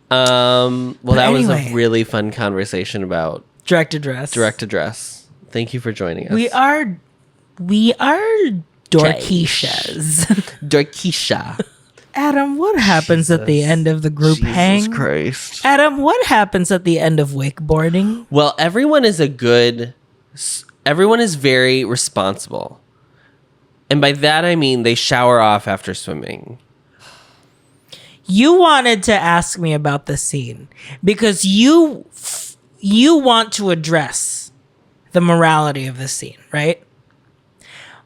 Speaker 1: Well, that was a really fun conversation about
Speaker 2: direct address.
Speaker 1: Thank you for joining us.
Speaker 2: We are Dorkishas.
Speaker 1: Dorkisha.
Speaker 2: Adam, what happens at the end of the group hang?
Speaker 1: Jesus Christ.
Speaker 2: Adam, what happens at the end of wakeboarding?
Speaker 1: Well, everyone is very responsible. And by that I mean they shower off after swimming.
Speaker 2: You wanted to ask me about this scene because you want to address the morality of this scene, right?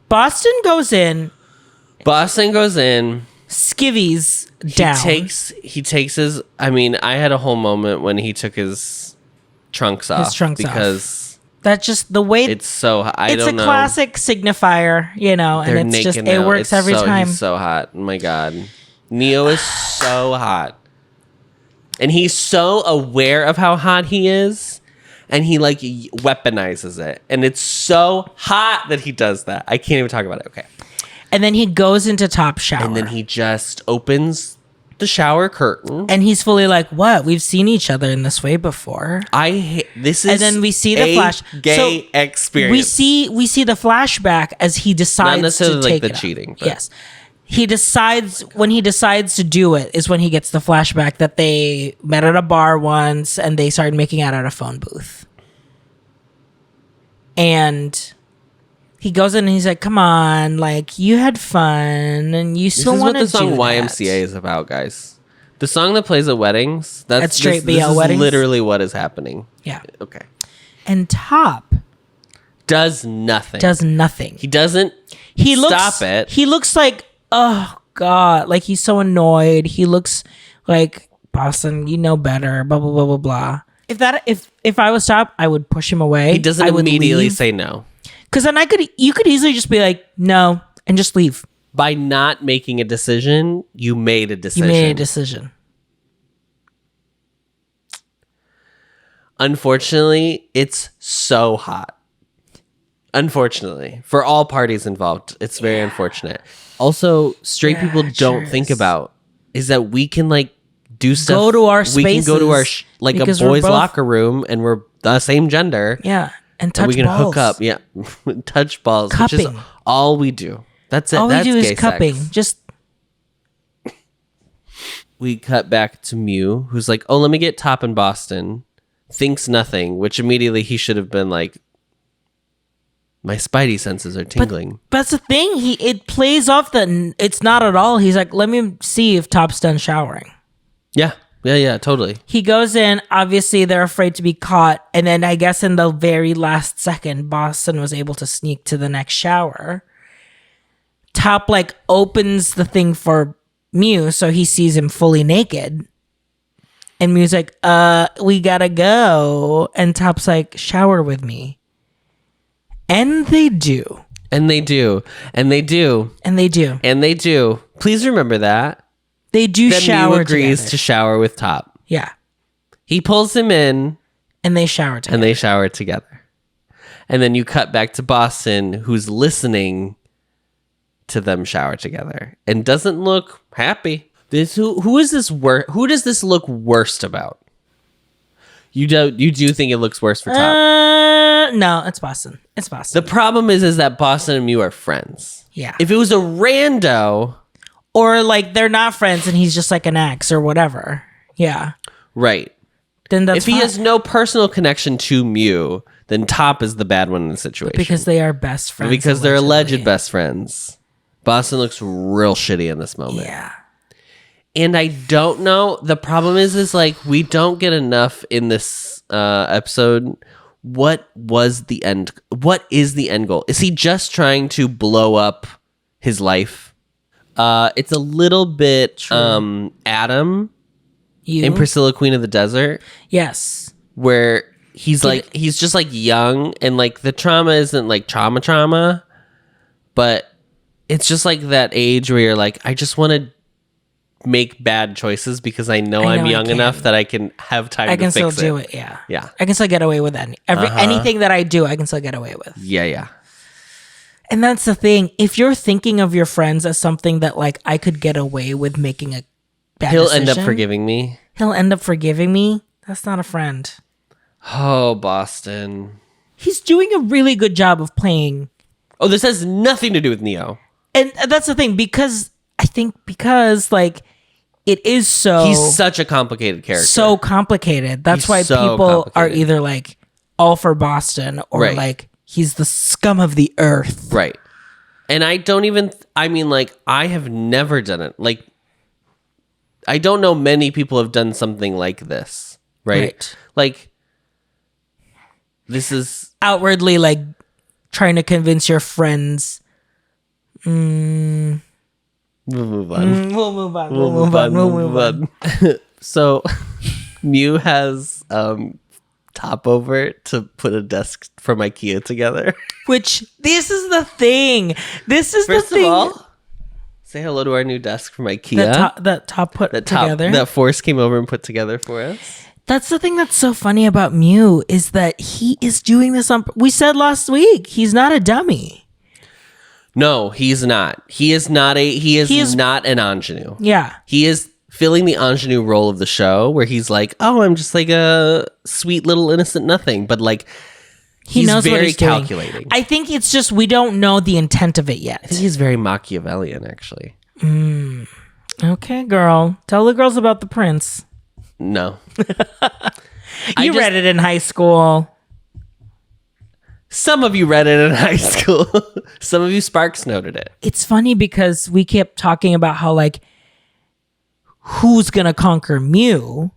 Speaker 2: Boston goes in. Skivvy's down.
Speaker 1: He takes his. I mean, I had a whole moment when he took his trunks off. That's just the way. It's so. It's
Speaker 2: a classic signifier, you know,
Speaker 1: They're
Speaker 2: and it's just
Speaker 1: naked now.
Speaker 2: it works every time.
Speaker 1: He's so hot. Oh my god, Neo is so hot, and he's so aware of how hot he is. And he like weaponizes it. And it's so hot that he does that. I can't even talk about it. Okay.
Speaker 2: And then he goes into top shower.
Speaker 1: And then he just opens the shower curtain.
Speaker 2: And he's fully like, what? We've seen each other in this way before.
Speaker 1: This is
Speaker 2: and then we see the flash.
Speaker 1: Gay experience.
Speaker 2: We see the flashback as he decides
Speaker 1: Not necessarily
Speaker 2: to
Speaker 1: like
Speaker 2: take
Speaker 1: the
Speaker 2: it
Speaker 1: cheating.
Speaker 2: But. Yes. He decides to do it is when he gets the flashback that they met at a bar once and they started making out at a phone booth. And he goes in and he's like, come on, like, you had fun and you still want to do
Speaker 1: This is what the song YMCA is about, guys. The song that plays at weddings, that's
Speaker 2: straight BL
Speaker 1: this is
Speaker 2: weddings?
Speaker 1: literally what is happening.
Speaker 2: Yeah.
Speaker 1: Okay.
Speaker 2: And Top
Speaker 1: Does nothing.
Speaker 2: He
Speaker 1: doesn't stop it.
Speaker 2: He looks like, oh, God. Like, he's so annoyed. He looks like, Boston, you know better, blah, blah, blah, blah, blah. If I was Top, I would push him away.
Speaker 1: He doesn't immediately say no.
Speaker 2: Because then you could easily just be like, no, and just leave.
Speaker 1: By not making a decision, you made a decision. Unfortunately, it's so hot. Unfortunately, for all parties involved, it's very unfortunate. Also, straight people don't think about is that we can like do stuff.
Speaker 2: Go to our spaces.
Speaker 1: We can go to our like a boys' locker room, and we're the same gender.
Speaker 2: Yeah, and touch
Speaker 1: and we can
Speaker 2: balls.
Speaker 1: hook up. Yeah, touch balls,
Speaker 2: Cupping.
Speaker 1: which is all we do. That's it.
Speaker 2: All
Speaker 1: That's
Speaker 2: we do
Speaker 1: gay
Speaker 2: is cupping.
Speaker 1: sex.
Speaker 2: Just
Speaker 1: We cut back to Mew, who's like, "Oh, let me get Top in Boston." Thinks nothing, which immediately he should have been like, my spidey senses are tingling.
Speaker 2: But that's the thing. It plays off that it's not at all. He's like, let me see if Top's done showering.
Speaker 1: Yeah, totally.
Speaker 2: He goes in. Obviously, they're afraid to be caught. And then I guess in the very last second, Boston was able to sneak to the next shower. Top like opens the thing for Mew, so he sees him fully naked. And Mew's like, we gotta go. And Top's like, shower with me. And they do.
Speaker 1: And they do. And they do.
Speaker 2: And they do.
Speaker 1: And they do. Please remember that.
Speaker 2: They do
Speaker 1: Then
Speaker 2: shower
Speaker 1: Mew agrees
Speaker 2: together.
Speaker 1: to shower with Top.
Speaker 2: Yeah.
Speaker 1: He pulls him in.
Speaker 2: And they shower together.
Speaker 1: And they shower together. And then you cut back to Boston, who's listening to them shower together. And doesn't look happy. Who is this? Who does this look worst about? You do think it looks worse for Top?
Speaker 2: No, it's Boston. It's Boston.
Speaker 1: The problem is that Boston and Mew are friends.
Speaker 2: Yeah.
Speaker 1: If it was a rando,
Speaker 2: or like they're not friends and he's just like an ex or whatever. Yeah.
Speaker 1: right?
Speaker 2: Then that's
Speaker 1: If he has no personal connection to Mew, then Top is the bad one in the situation
Speaker 2: because they are best friends.
Speaker 1: because they're alleged best friends. Boston looks real shitty in this moment.
Speaker 2: Yeah.
Speaker 1: And I don't know. The problem is like we don't get enough in this episode. What is the end goal? Is he just trying to blow up his life? It's a little bit Adam in Priscilla, Queen of the Desert.
Speaker 2: Yes.
Speaker 1: Where he's just like young and like the trauma isn't like trauma, but it's just like that age where you're like, I just want to make bad choices because I know I'm young enough that I can have time to fix it. I can still do it,
Speaker 2: yeah.
Speaker 1: Yeah.
Speaker 2: I can still get away with anything that I do, I can still get away with.
Speaker 1: Yeah.
Speaker 2: And that's the thing. If you're thinking of your friends as something that like I could get away with making a bad decision.
Speaker 1: He'll end up forgiving me.
Speaker 2: That's not a friend.
Speaker 1: Oh, Boston.
Speaker 2: He's doing a really good job of playing.
Speaker 1: Oh, this has nothing to do with Neo.
Speaker 2: And that's the thing, because like it is so...
Speaker 1: He's such a complicated character.
Speaker 2: So complicated. That's why people are either like all for Boston or like he's the scum of the earth.
Speaker 1: Right. And I have never done it. Like, I don't know many people have done something like this. Right. Like, this is...
Speaker 2: outwardly like trying to convince your friends...
Speaker 1: We'll move on. So, Mew has Top over to put a desk from IKEA together.
Speaker 2: Which, this is the thing. First
Speaker 1: of all, say hello to our new desk from IKEA.
Speaker 2: That Top put together.
Speaker 1: That Force came over and put together for us.
Speaker 2: That's the thing that's so funny about Mew is that he is doing this on... We said last week, he's not a dummy.
Speaker 1: No, he's not. He is not an ingenue.
Speaker 2: Yeah.
Speaker 1: He is filling the ingenue role of the show where he's like, oh, I'm just like a sweet little innocent nothing. But like,
Speaker 2: he knows
Speaker 1: very
Speaker 2: what he's
Speaker 1: calculating.
Speaker 2: Doing. I think it's just we don't know the intent of it yet.
Speaker 1: I think he's very Machiavellian, actually.
Speaker 2: Okay, girl. Tell the girls about the prince.
Speaker 1: No.
Speaker 2: You read it in high school.
Speaker 1: Some of you read it in high school. Some of you Sparks noted it.
Speaker 2: It's funny because we kept talking about how like who's gonna conquer Mew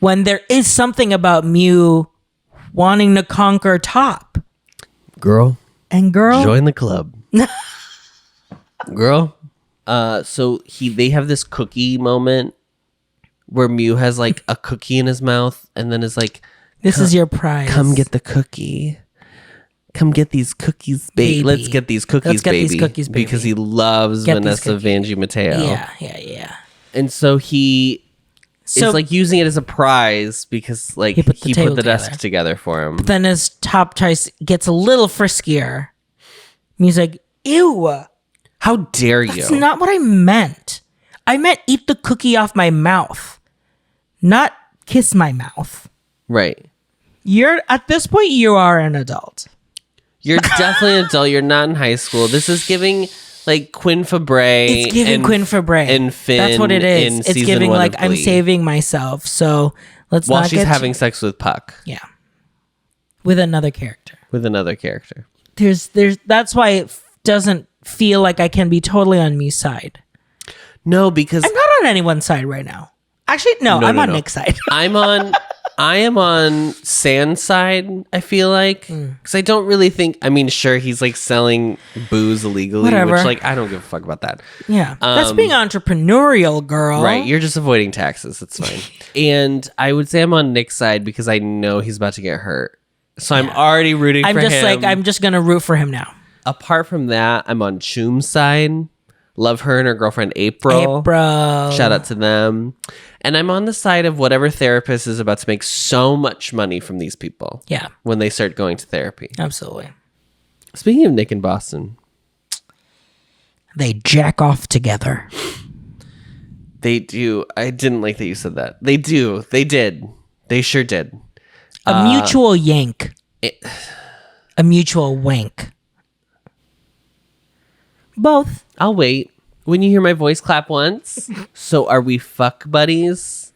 Speaker 2: when there is something about Mew wanting to conquer Top.
Speaker 1: Girl.
Speaker 2: And girl.
Speaker 1: Join the club. Girl. So they have this cookie moment where Mew has like a cookie in his mouth and then is like,
Speaker 2: this is your prize.
Speaker 1: Come get the cookie. Come get these cookies, baby. Let's get these cookies, baby. Because he loves Vanessa Vanjie Mateo.
Speaker 2: Yeah.
Speaker 1: And so he is like using it as a prize because like he put the desk together for him.
Speaker 2: But then his Top choice gets a little friskier. And he's like, ew.
Speaker 1: How dare you?
Speaker 2: That's not what I meant. I meant eat the cookie off my mouth, not kiss my mouth.
Speaker 1: Right.
Speaker 2: You're at this point, you are an adult.
Speaker 1: You're definitely an adult. You're not in high school. This is giving like Quinn Fabray.
Speaker 2: It's giving Quinn Fabray
Speaker 1: and Finn.
Speaker 2: That's what it is. It's giving like I'm
Speaker 1: Glee.
Speaker 2: Saving myself. So let's
Speaker 1: while
Speaker 2: not
Speaker 1: she's having sex with Puck.
Speaker 2: Yeah, with another character. There's that's why it doesn't feel like I can be totally on Mew's side.
Speaker 1: No, because
Speaker 2: I'm not on anyone's side right now. Actually, no, I'm on Nick's side.
Speaker 1: I am on Sand's side, I feel like. Because I don't really think, I mean, sure, he's like selling booze illegally.
Speaker 2: Whatever.
Speaker 1: Which, like, I don't give a fuck about that.
Speaker 2: Yeah. That's being entrepreneurial, girl.
Speaker 1: Right. You're just avoiding taxes. It's fine. And I would say I'm on Nick's side because I know he's about to get hurt. So I'm already rooting for him.
Speaker 2: I'm just going to root for him now.
Speaker 1: Apart from that, I'm on Choom's side. Love her and her girlfriend April. Shout out to them. And I'm on the side of whatever therapist is about to make so much money from these people.
Speaker 2: Yeah.
Speaker 1: When they start going to therapy.
Speaker 2: Absolutely.
Speaker 1: Speaking of Nick and Boston.
Speaker 2: They jack off together.
Speaker 1: They do. I didn't like that you said that. They do. They did. They sure did.
Speaker 2: A mutual yank. A mutual wank. Both.
Speaker 1: I'll wait. When you hear my voice clap once. So are we fuck buddies?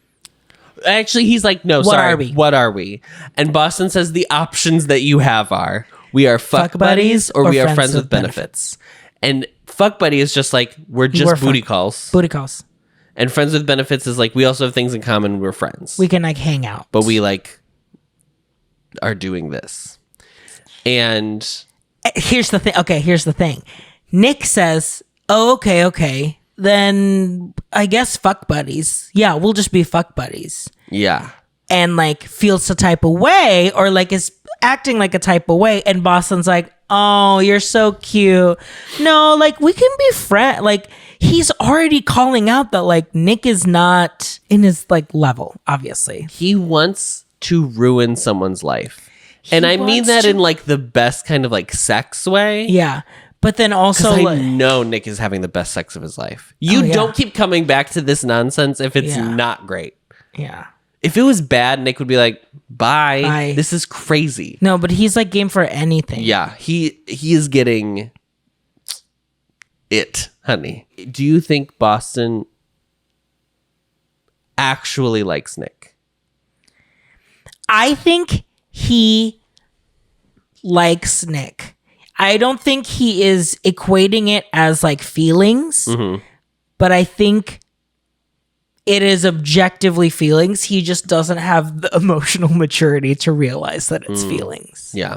Speaker 1: Actually, he's like, no, sorry. What are we? And Boston says the options that you have are we are fuck buddies or we are friends with benefits. And fuck buddy is just like we're booty calls.
Speaker 2: Booty calls.
Speaker 1: And friends with benefits is like we also have things in common. We're friends.
Speaker 2: We can like hang out.
Speaker 1: But we like are doing this. And
Speaker 2: here's the thing. Okay, here's the thing. Nick says, oh, okay. Then I guess fuck buddies. Yeah, we'll just be fuck buddies.
Speaker 1: Yeah.
Speaker 2: And like feels a type of way or like is acting like a type of way. And Boston's like, oh, you're so cute. No, like we can be friends. Like he's already calling out that like Nick is not in his like level, obviously.
Speaker 1: He wants to ruin someone's life. And I mean that in like the best kind of like sex way.
Speaker 2: Yeah. But then also,
Speaker 1: I know Nick is having the best sex of his life. You don't keep coming back to this nonsense if it's not great.
Speaker 2: Yeah.
Speaker 1: If it was bad, Nick would be like, bye. This is crazy.
Speaker 2: No, but he's like game for anything.
Speaker 1: Yeah. He is getting it, honey. Do you think Boston actually likes Nick?
Speaker 2: I think he likes Nick. I don't think he is equating it as like feelings, but I think it is objectively feelings. He just doesn't have the emotional maturity to realize that it's feelings.
Speaker 1: Yeah.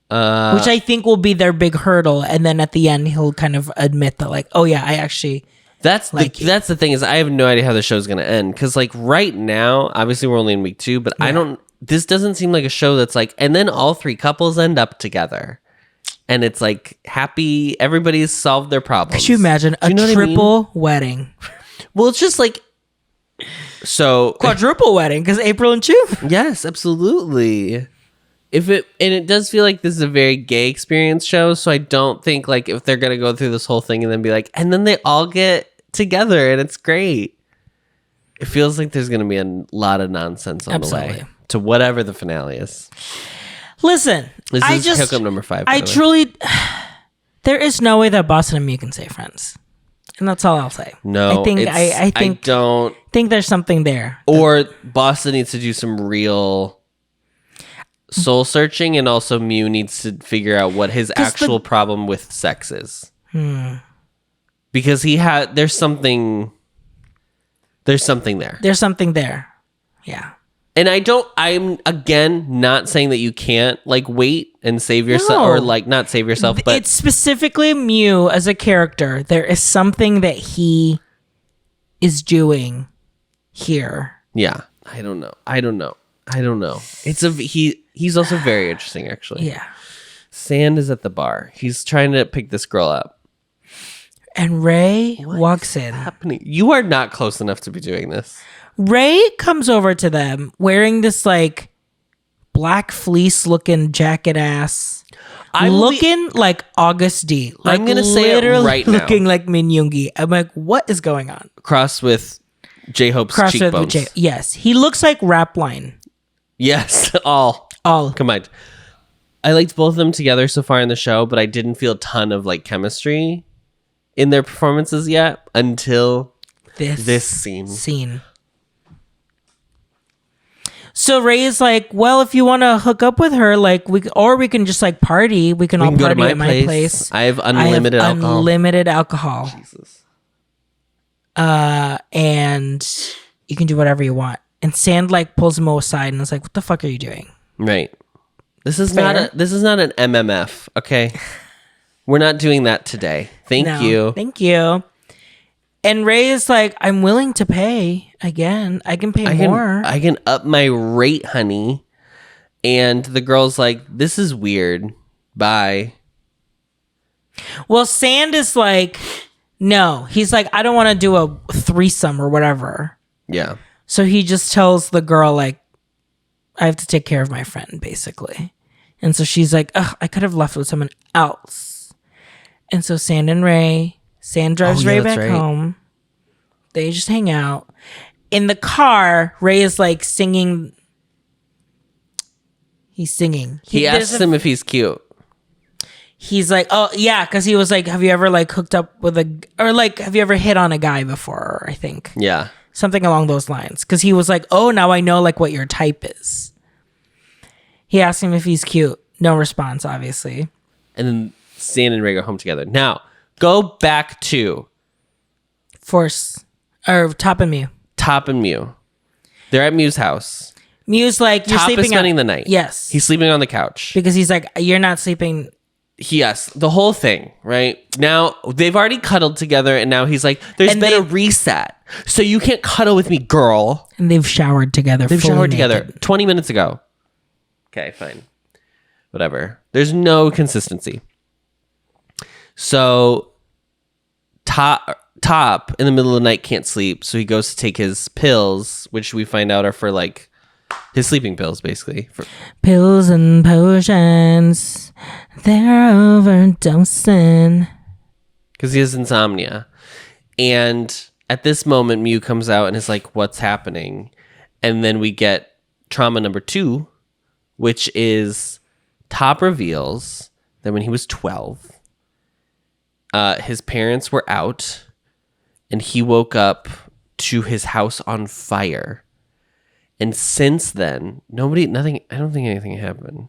Speaker 2: Which I think will be their big hurdle. And then at the end, he'll kind of admit that like, oh yeah, I actually
Speaker 1: that's the thing is I have no idea how the show's going to end. Cause like right now, obviously we're only in week 2, but this doesn't seem like a show that's like, and then all 3 couples end up together. And it's like happy, everybody's solved their problems.
Speaker 2: Could you imagine a triple wedding?
Speaker 1: Well, it's just like, so.
Speaker 2: Quadruple wedding, because April and Chu.
Speaker 1: Yes, absolutely. And it does feel like this is a very gay experience show. So I don't think like if they're going to go through this whole thing and then be like, and then they all get together and it's great. It feels like there's going to be a lot of nonsense on the way to whatever the finale is.
Speaker 2: Listen,
Speaker 1: this is hookup number 5.
Speaker 2: I truly, there is no way that Boston and Mew can stay friends, and that's all I'll say.
Speaker 1: No, I
Speaker 2: think there's something there.
Speaker 1: Or Boston needs to do some real soul searching, and also Mew needs to figure out what his actual problem with sex is. Because there's something there.
Speaker 2: There's something there. Yeah.
Speaker 1: And I'm again not saying that you can't like wait and save yourself or like not save yourself, but
Speaker 2: it's specifically Mew as a character. There is something that he is doing here.
Speaker 1: Yeah. I don't know. He's also very interesting, actually.
Speaker 2: Yeah.
Speaker 1: Sand is at the bar. He's trying to pick this girl up.
Speaker 2: And Ray walks in.
Speaker 1: Happening? You are not close enough to be doing this.
Speaker 2: Ray comes over to them wearing this like black fleece looking jacket ass. Looking like August D. Like,
Speaker 1: I'm going to say it right now.
Speaker 2: Looking like Min Yoongi. I'm like, what is going on?
Speaker 1: Crossed with J-Hope's cheekbones.
Speaker 2: Yes. He looks like Rapline.
Speaker 1: Yes. All combined. I liked both of them together so far in the show, but I didn't feel a ton of like chemistry in their performances yet until this scene. So Ray is like, well, if you want to hook up with her, like we can just like party. We can all party at my place. I have unlimited alcohol.
Speaker 2: Unlimited alcohol.
Speaker 1: Jesus.
Speaker 2: And you can do whatever you want. And Sand like pulls him aside and is like, what the fuck are you doing?
Speaker 1: Right. This is not an MMF, okay? We're not doing that today. Thank you. And Ray is like, I'm willing to pay again. I can pay more. I can up my rate, honey. And the girl's like, this is weird. Bye.
Speaker 2: Well, Sand is like, no. He's like, I don't want to do a threesome or whatever.
Speaker 1: Yeah.
Speaker 2: So he just tells the girl, like, I have to take care of my friend, basically. And so she's like, ugh, I could have left with someone else. And so Sand drives Ray back home. They just hang out. In the car, Ray is like singing. He's singing.
Speaker 1: He asks him if he's cute.
Speaker 2: He's like, oh, yeah, because he was like, have you ever like hooked up with have you ever hit on a guy before, I think.
Speaker 1: Yeah.
Speaker 2: Something along those lines. Because he was like, oh, now I know like what your type is. He asked him if he's cute. No response, obviously.
Speaker 1: And then Sand and Ray go home together. Now, go back to
Speaker 2: Top and Mew.
Speaker 1: Top and Mew. They're at Mew's house.
Speaker 2: Mew's like, you're
Speaker 1: Top
Speaker 2: sleeping
Speaker 1: is spending the night.
Speaker 2: Yes.
Speaker 1: He's sleeping on the couch.
Speaker 2: Because he's like, you're not sleeping.
Speaker 1: Yes, the whole thing, right? Now, they've already cuddled together, and now he's like, there's been a reset. So you can't cuddle with me, girl.
Speaker 2: And they've showered together.
Speaker 1: They've showered together 20 minutes ago. Okay, fine. Whatever. There's no consistency. So, Top in the middle of the night can't sleep, so he goes to take his pills, which we find out are for like his sleeping pills, basically.
Speaker 2: Pills and potions, they're overdosing.
Speaker 1: Because he has insomnia. And at this moment, Mew comes out and is like, what's happening? And then we get trauma number 2, which is Top reveals that when he was 12, his parents were out and he woke up to his house on fire. And since then, I don't think anything happened.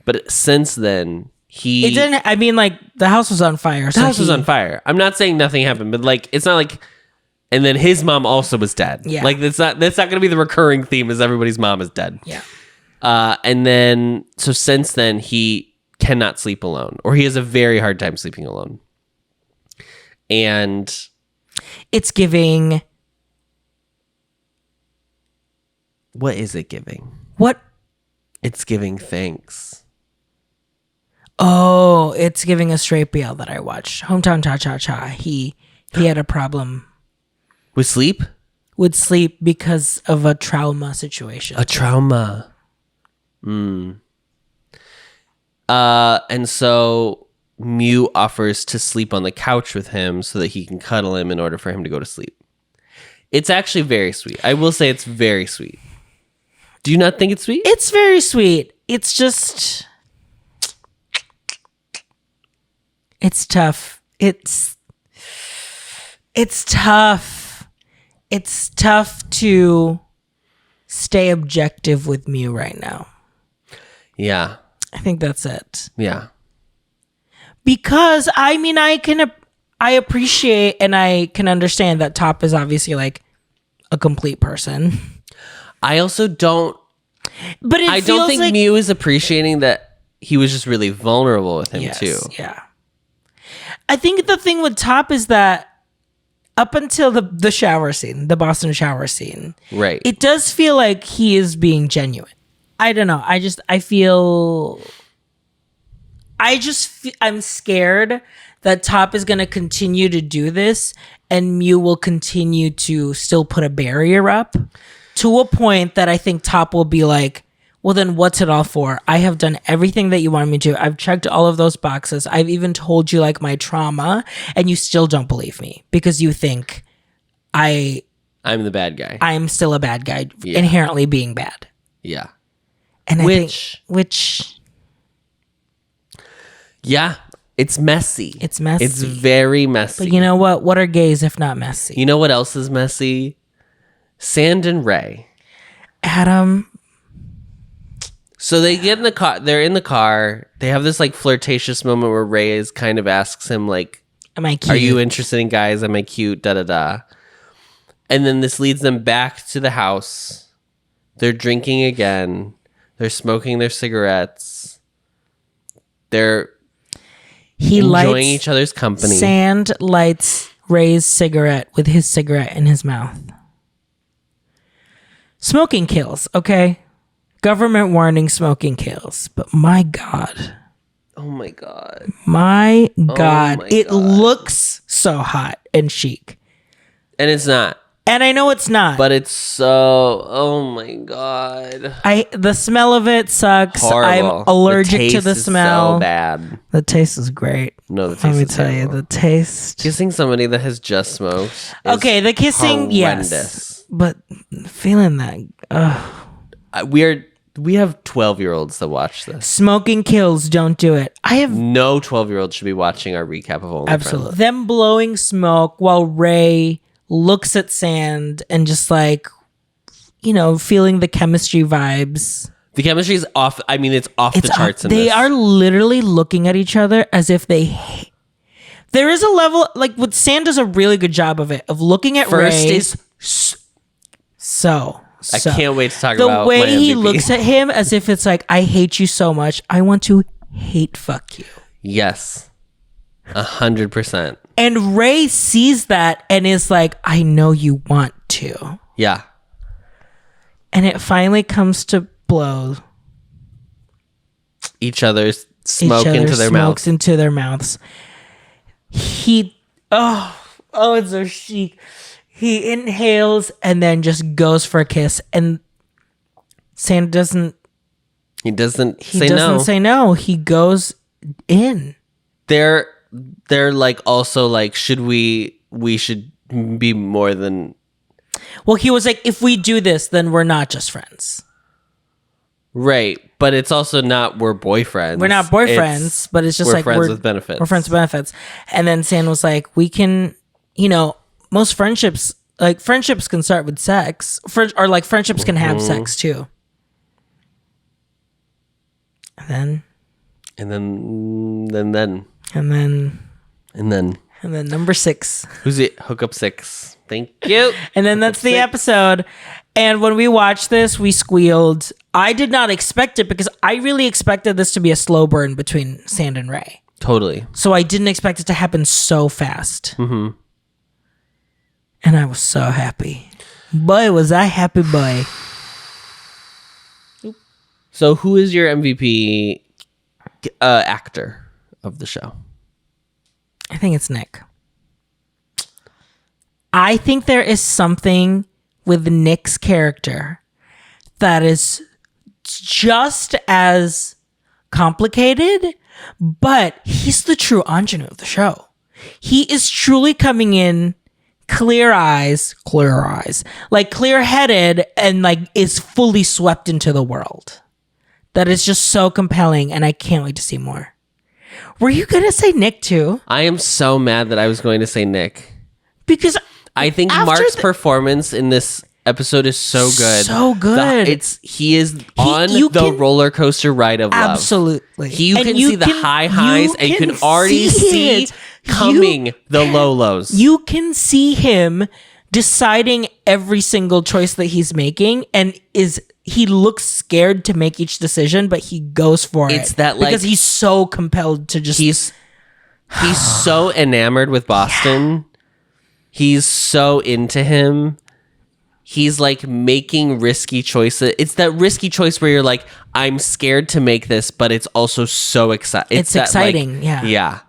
Speaker 1: But since then,
Speaker 2: It didn't, I mean, like, the house was on fire.
Speaker 1: The house was on fire. I'm not saying nothing happened, but like, it's not like, and then his mom also was dead.
Speaker 2: Yeah.
Speaker 1: Like, that's not going to be the recurring theme is everybody's mom is dead.
Speaker 2: Yeah.
Speaker 1: And then, so since then, he cannot sleep alone, or he has a very hard time sleeping alone. And
Speaker 2: it's giving.
Speaker 1: What is it giving?
Speaker 2: What?
Speaker 1: It's giving thanks.
Speaker 2: Oh, it's giving a straight BL that I watched. Hometown Cha-Cha-Cha. He had a problem.
Speaker 1: With sleep?
Speaker 2: With sleep because of a trauma situation.
Speaker 1: A trauma. And so Mew offers to sleep on the couch with him so that he can cuddle him in order for him to go to sleep. It's actually very sweet. I will say it's very sweet. Do you not think it's sweet?
Speaker 2: It's very sweet. It's just... It's tough. It's tough. It's tough to stay objective with Mew right now.
Speaker 1: Yeah.
Speaker 2: I think that's it.
Speaker 1: Yeah.
Speaker 2: Because I appreciate and I can understand that Top is obviously like a complete person.
Speaker 1: I also don't.
Speaker 2: But
Speaker 1: I don't think
Speaker 2: like,
Speaker 1: Mew is appreciating that he was just really vulnerable with him too.
Speaker 2: Yeah. I think the thing with Top is that up until the shower scene, the Boston shower scene,
Speaker 1: right?
Speaker 2: It does feel like he is being genuine. I don't know. I'm scared that Top is going to continue to do this and Mew will continue to still put a barrier up to a point that I think Top will be like, well, then what's it all for? I have done everything that you wanted me to. I've checked all of those boxes. I've even told you like my trauma and you still don't believe me because you think I'm
Speaker 1: the bad guy.
Speaker 2: I'm still a bad guy, inherently being bad.
Speaker 1: Yeah.
Speaker 2: And
Speaker 1: which yeah, it's messy.
Speaker 2: It's messy.
Speaker 1: It's very messy.
Speaker 2: But you know what? What are gays if not messy?
Speaker 1: You know what else is messy? Sand and Ray.
Speaker 2: Adam.
Speaker 1: So they get in the car. They're in the car. They have this like flirtatious moment where Ray kind of asks him like,
Speaker 2: "Am I cute?
Speaker 1: Are you interested in guys? Am I cute? Da da da." And then this leads them back to the house. They're drinking again. They're smoking their cigarettes. They're enjoying each other's company.
Speaker 2: Sand lights Ray's cigarette with his cigarette in his mouth. Smoking kills, okay? Government warning, smoking kills. But my God.
Speaker 1: Oh my God.
Speaker 2: My God. It looks so hot and chic.
Speaker 1: And it's not.
Speaker 2: And I know it's not.
Speaker 1: But it's so, oh my God.
Speaker 2: The smell of it sucks.
Speaker 1: Horrible.
Speaker 2: I'm allergic to the smell.
Speaker 1: So bad.
Speaker 2: The taste is great.
Speaker 1: No, the taste
Speaker 2: Let me
Speaker 1: is
Speaker 2: tell
Speaker 1: terrible.
Speaker 2: you, the taste.
Speaker 1: Kissing somebody that has just smoked is
Speaker 2: okay, the kissing,
Speaker 1: horrendous.
Speaker 2: yes. But feeling that,
Speaker 1: we have 12-year-olds that watch this.
Speaker 2: Smoking kills, don't do it.
Speaker 1: No 12-year-old should be watching our recap of OnlyFriends.
Speaker 2: Absolutely. Them blowing smoke while Ray looks at Sand and just like, feeling the chemistry vibes.
Speaker 1: The chemistry is off. I mean, it's off the charts in
Speaker 2: They
Speaker 1: this.
Speaker 2: are literally looking at each other as if they hate. There is a level, like, what Sand does a really good job of it, of looking at
Speaker 1: First
Speaker 2: Ray.
Speaker 1: is
Speaker 2: So.
Speaker 1: I can't wait to talk
Speaker 2: the
Speaker 1: about
Speaker 2: way
Speaker 1: my
Speaker 2: he
Speaker 1: MVP.
Speaker 2: looks at him as if it's like, I hate you so much. I want to hate fuck you.
Speaker 1: Yes. 100%.
Speaker 2: And Ray sees that and is like, I know you want to.
Speaker 1: Yeah.
Speaker 2: And it finally comes to blows.
Speaker 1: Each other's smoke into their mouths.
Speaker 2: Smokes into their mouths. It's so chic. He inhales and then just goes for a kiss. And Sand doesn't say no. He goes in.
Speaker 1: They're like also like, we should be more than.
Speaker 2: Well, he was like, if we do this, then we're not just friends.
Speaker 1: Right. But it's also not we're boyfriends.
Speaker 2: We're not boyfriends, but it's just like
Speaker 1: friends with benefits.
Speaker 2: We're friends with benefits. And then Sand was like, we can, most friendships can start with sex. Or like friendships can have sex too. And then number 6.
Speaker 1: Who's it? Hookup 6. Thank you.
Speaker 2: And then that's the episode. And when we watched this, we squealed. I did not expect it because I really expected this to be a slow burn between Sand and Ray.
Speaker 1: Totally.
Speaker 2: So I didn't expect it to happen so fast.
Speaker 1: Mm-hmm.
Speaker 2: And I was so happy. Boy, was I happy, boy.
Speaker 1: So who is your MVP actor of the show?
Speaker 2: I think it's Nick. I think there is something with Nick's character that is just as complicated, but he's the true ingenue of the show. He is truly coming in clear eyes, like clear-headed, and like is fully swept into the world. That is just so compelling, and I can't wait to see more. Were you gonna say Nick too?
Speaker 1: I am so mad that I was going to say Nick.
Speaker 2: Because
Speaker 1: I think Mark's performance in this episode is so good.
Speaker 2: So good.
Speaker 1: He is on the roller coaster ride of love.
Speaker 2: Absolutely.
Speaker 1: You can see the high highs, and you can already see coming the low lows.
Speaker 2: You can see him deciding every single choice that he's making, and he looks scared to make each decision, but he goes for it.
Speaker 1: It's that, like,
Speaker 2: because he's so compelled to just.
Speaker 1: He's so enamored with Boston. Yeah. He's so into him. He's like making risky choices. It's that risky choice where you're like, I'm scared to make this, but it's also so exciting.
Speaker 2: It's exciting,
Speaker 1: like,
Speaker 2: yeah.
Speaker 1: Yeah.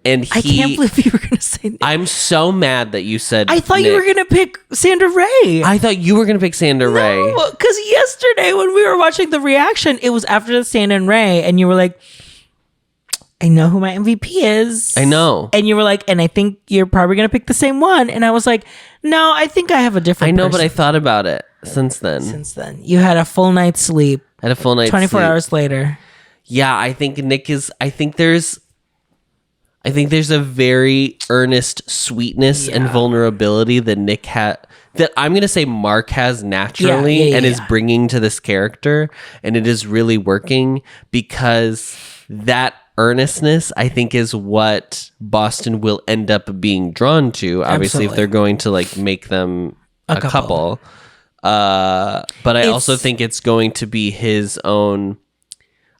Speaker 1: And
Speaker 2: I can't believe you were going to say Nick.
Speaker 1: I'm so mad that you said
Speaker 2: I thought
Speaker 1: Nick.
Speaker 2: you were going to pick Sandra Ray.
Speaker 1: I thought you were going to pick Sandra Ray.
Speaker 2: Because yesterday when we were watching the reaction, it was after the Sandra and Ray, and you were like, I know who my MVP is.
Speaker 1: I know.
Speaker 2: And you were like, and I think you're probably going to pick the same one. And I was like, no, I think I have a different
Speaker 1: I know,
Speaker 2: person.
Speaker 1: but I thought about it since then.
Speaker 2: You had a full night's sleep.
Speaker 1: I had a full night's
Speaker 2: 24
Speaker 1: sleep.
Speaker 2: hours later.
Speaker 1: Yeah, I think Nick is, I think there's a very earnest sweetness and vulnerability that Nick had, that I'm going to say Mark has naturally and is bringing to this character. And it is really working because that earnestness, I think, is what Boston will end up being drawn to. Obviously, if they're going to like make them a couple. But I also think it's going to be his own,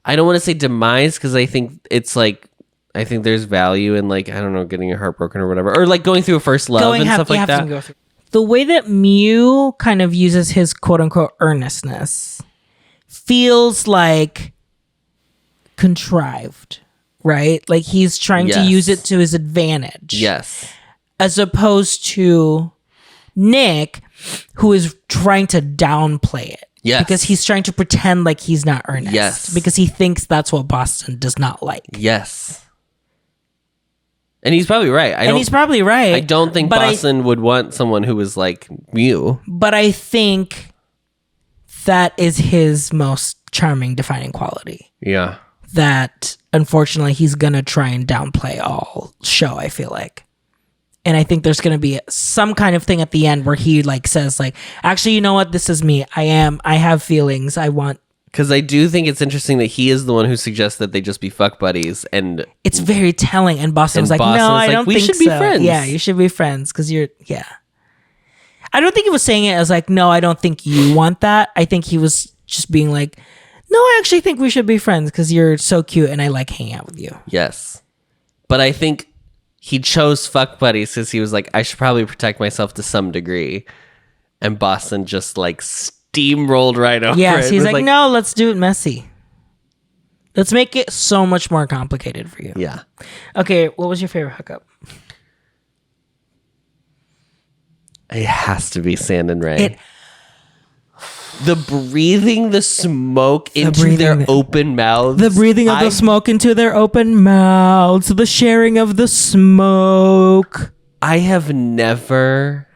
Speaker 1: I don't want to say demise, because I think it's like, I think there's value in, like, I don't know, getting your heart broken or whatever, or like going through a first love and stuff like that.
Speaker 2: The way that Mew kind of uses his quote unquote earnestness feels like contrived, right? Like he's trying to use it to his advantage.
Speaker 1: Yes.
Speaker 2: As opposed to Nick, who is trying to downplay it.
Speaker 1: Yes.
Speaker 2: Because he's trying to pretend like he's not earnest.
Speaker 1: Yes.
Speaker 2: Because he thinks that's what Boston does not like.
Speaker 1: Yes. And he's probably right. I don't think Boston would want someone who was like Mew.
Speaker 2: But I think that is his most charming defining quality.
Speaker 1: Yeah.
Speaker 2: That unfortunately he's gonna try and downplay all show, I feel like. And I think there's gonna be some kind of thing at the end where he like says like, actually, you know what, this is me. I have feelings. I want.
Speaker 1: Because I do think it's interesting that he is the one who suggests that they just be fuck buddies, and
Speaker 2: it's very telling. And Boston's like, no, I don't think
Speaker 1: we should
Speaker 2: so.
Speaker 1: be friends.
Speaker 2: Yeah, you should be friends because you're. Yeah. I don't think he was saying it as like, no, I don't think you want that. I think he was just being like, no, I actually think we should be friends because you're so cute and I like hanging out with you.
Speaker 1: Yes. But I think he chose fuck buddies because he was like, I should probably protect myself to some degree. And Boston just like steamrolled right over it.
Speaker 2: Yes, he's like, no, let's do it messy. Let's make it so much more complicated for you.
Speaker 1: Yeah.
Speaker 2: Okay, what was your favorite hookup?
Speaker 1: It has to be Sand and Ray. The breathing the smoke into their open mouths.
Speaker 2: The breathing of the smoke into their open mouths. The sharing of the smoke.
Speaker 1: I have never...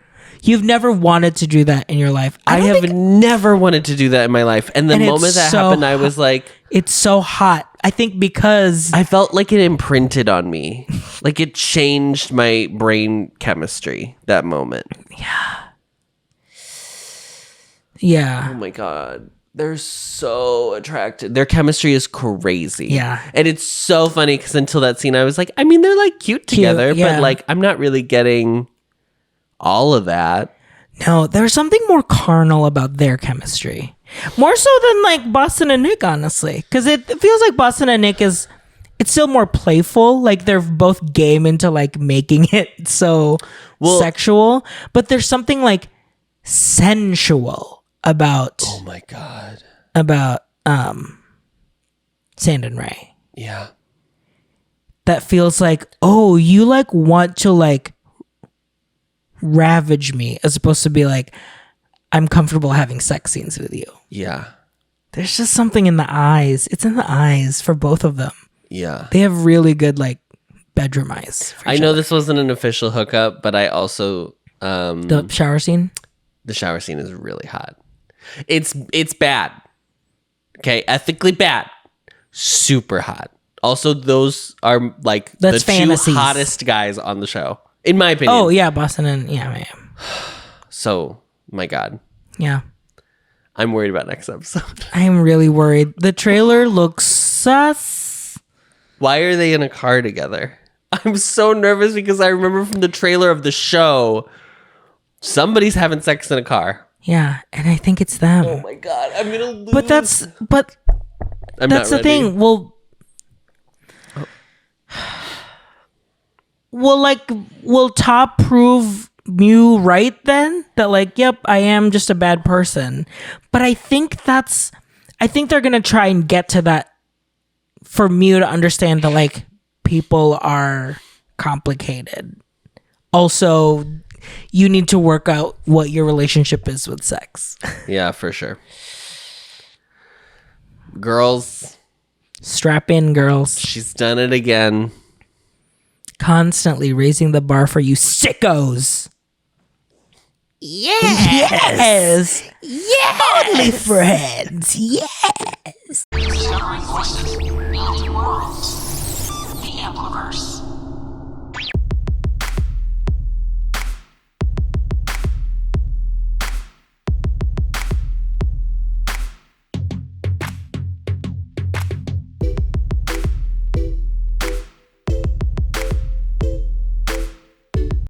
Speaker 2: You've never wanted to do that in your life.
Speaker 1: I have never wanted to do that in my life. And the moment that happened, I was like...
Speaker 2: It's so hot. I think because...
Speaker 1: I felt like it imprinted on me. Like it changed my brain chemistry, that moment.
Speaker 2: Yeah. Yeah.
Speaker 1: Oh my God. They're so attracted. Their chemistry is crazy.
Speaker 2: Yeah.
Speaker 1: And it's so funny because until that scene, I was like, I mean, they're like cute together, but like, I'm not really getting all of that.
Speaker 2: No, there's something more carnal about their chemistry. More so than like Boston and Nick, honestly. Because it feels like Boston and Nick it's still more playful. Like they're both game into like making it so sexual. But there's something like sensual about
Speaker 1: oh my God,
Speaker 2: about Sand and Ray.
Speaker 1: Yeah.
Speaker 2: That feels like, oh, you like want to like ravage me, as opposed to be like, I'm comfortable having sex scenes with you.
Speaker 1: Yeah.
Speaker 2: There's just something in the eyes. It's in the eyes for both of them.
Speaker 1: Yeah.
Speaker 2: They have really good like bedroom eyes.
Speaker 1: I know this wasn't an official hookup, but I also
Speaker 2: the shower scene.
Speaker 1: The shower scene is really hot. It's bad. Okay, ethically bad. Super hot. Also, those are like the two hottest guys on the show, in my opinion.
Speaker 2: Oh yeah, Boston and yeah, I am.
Speaker 1: So My God.
Speaker 2: Yeah.
Speaker 1: I'm worried about next episode.
Speaker 2: I'm really worried. The trailer looks sus.
Speaker 1: Why are they in a car together? I'm so nervous because I remember from the trailer of the show, somebody's having sex in a car.
Speaker 2: Yeah, and I think it's them.
Speaker 1: Oh my God, I'm gonna lose.
Speaker 2: But that's the thing. Well, will Top prove Mew right then? That like, yep, I am just a bad person. But I think they're gonna try and get to that for Mew to understand that like people are complicated. Also, you need to work out what your relationship is with sex.
Speaker 1: Yeah, for sure. Girls.
Speaker 2: Strap in, girls.
Speaker 1: She's done it again.
Speaker 2: Constantly raising the bar for you sickos. Yes. Only friends. Yes.
Speaker 3: Discovering voices, building worlds. The Ampliverse.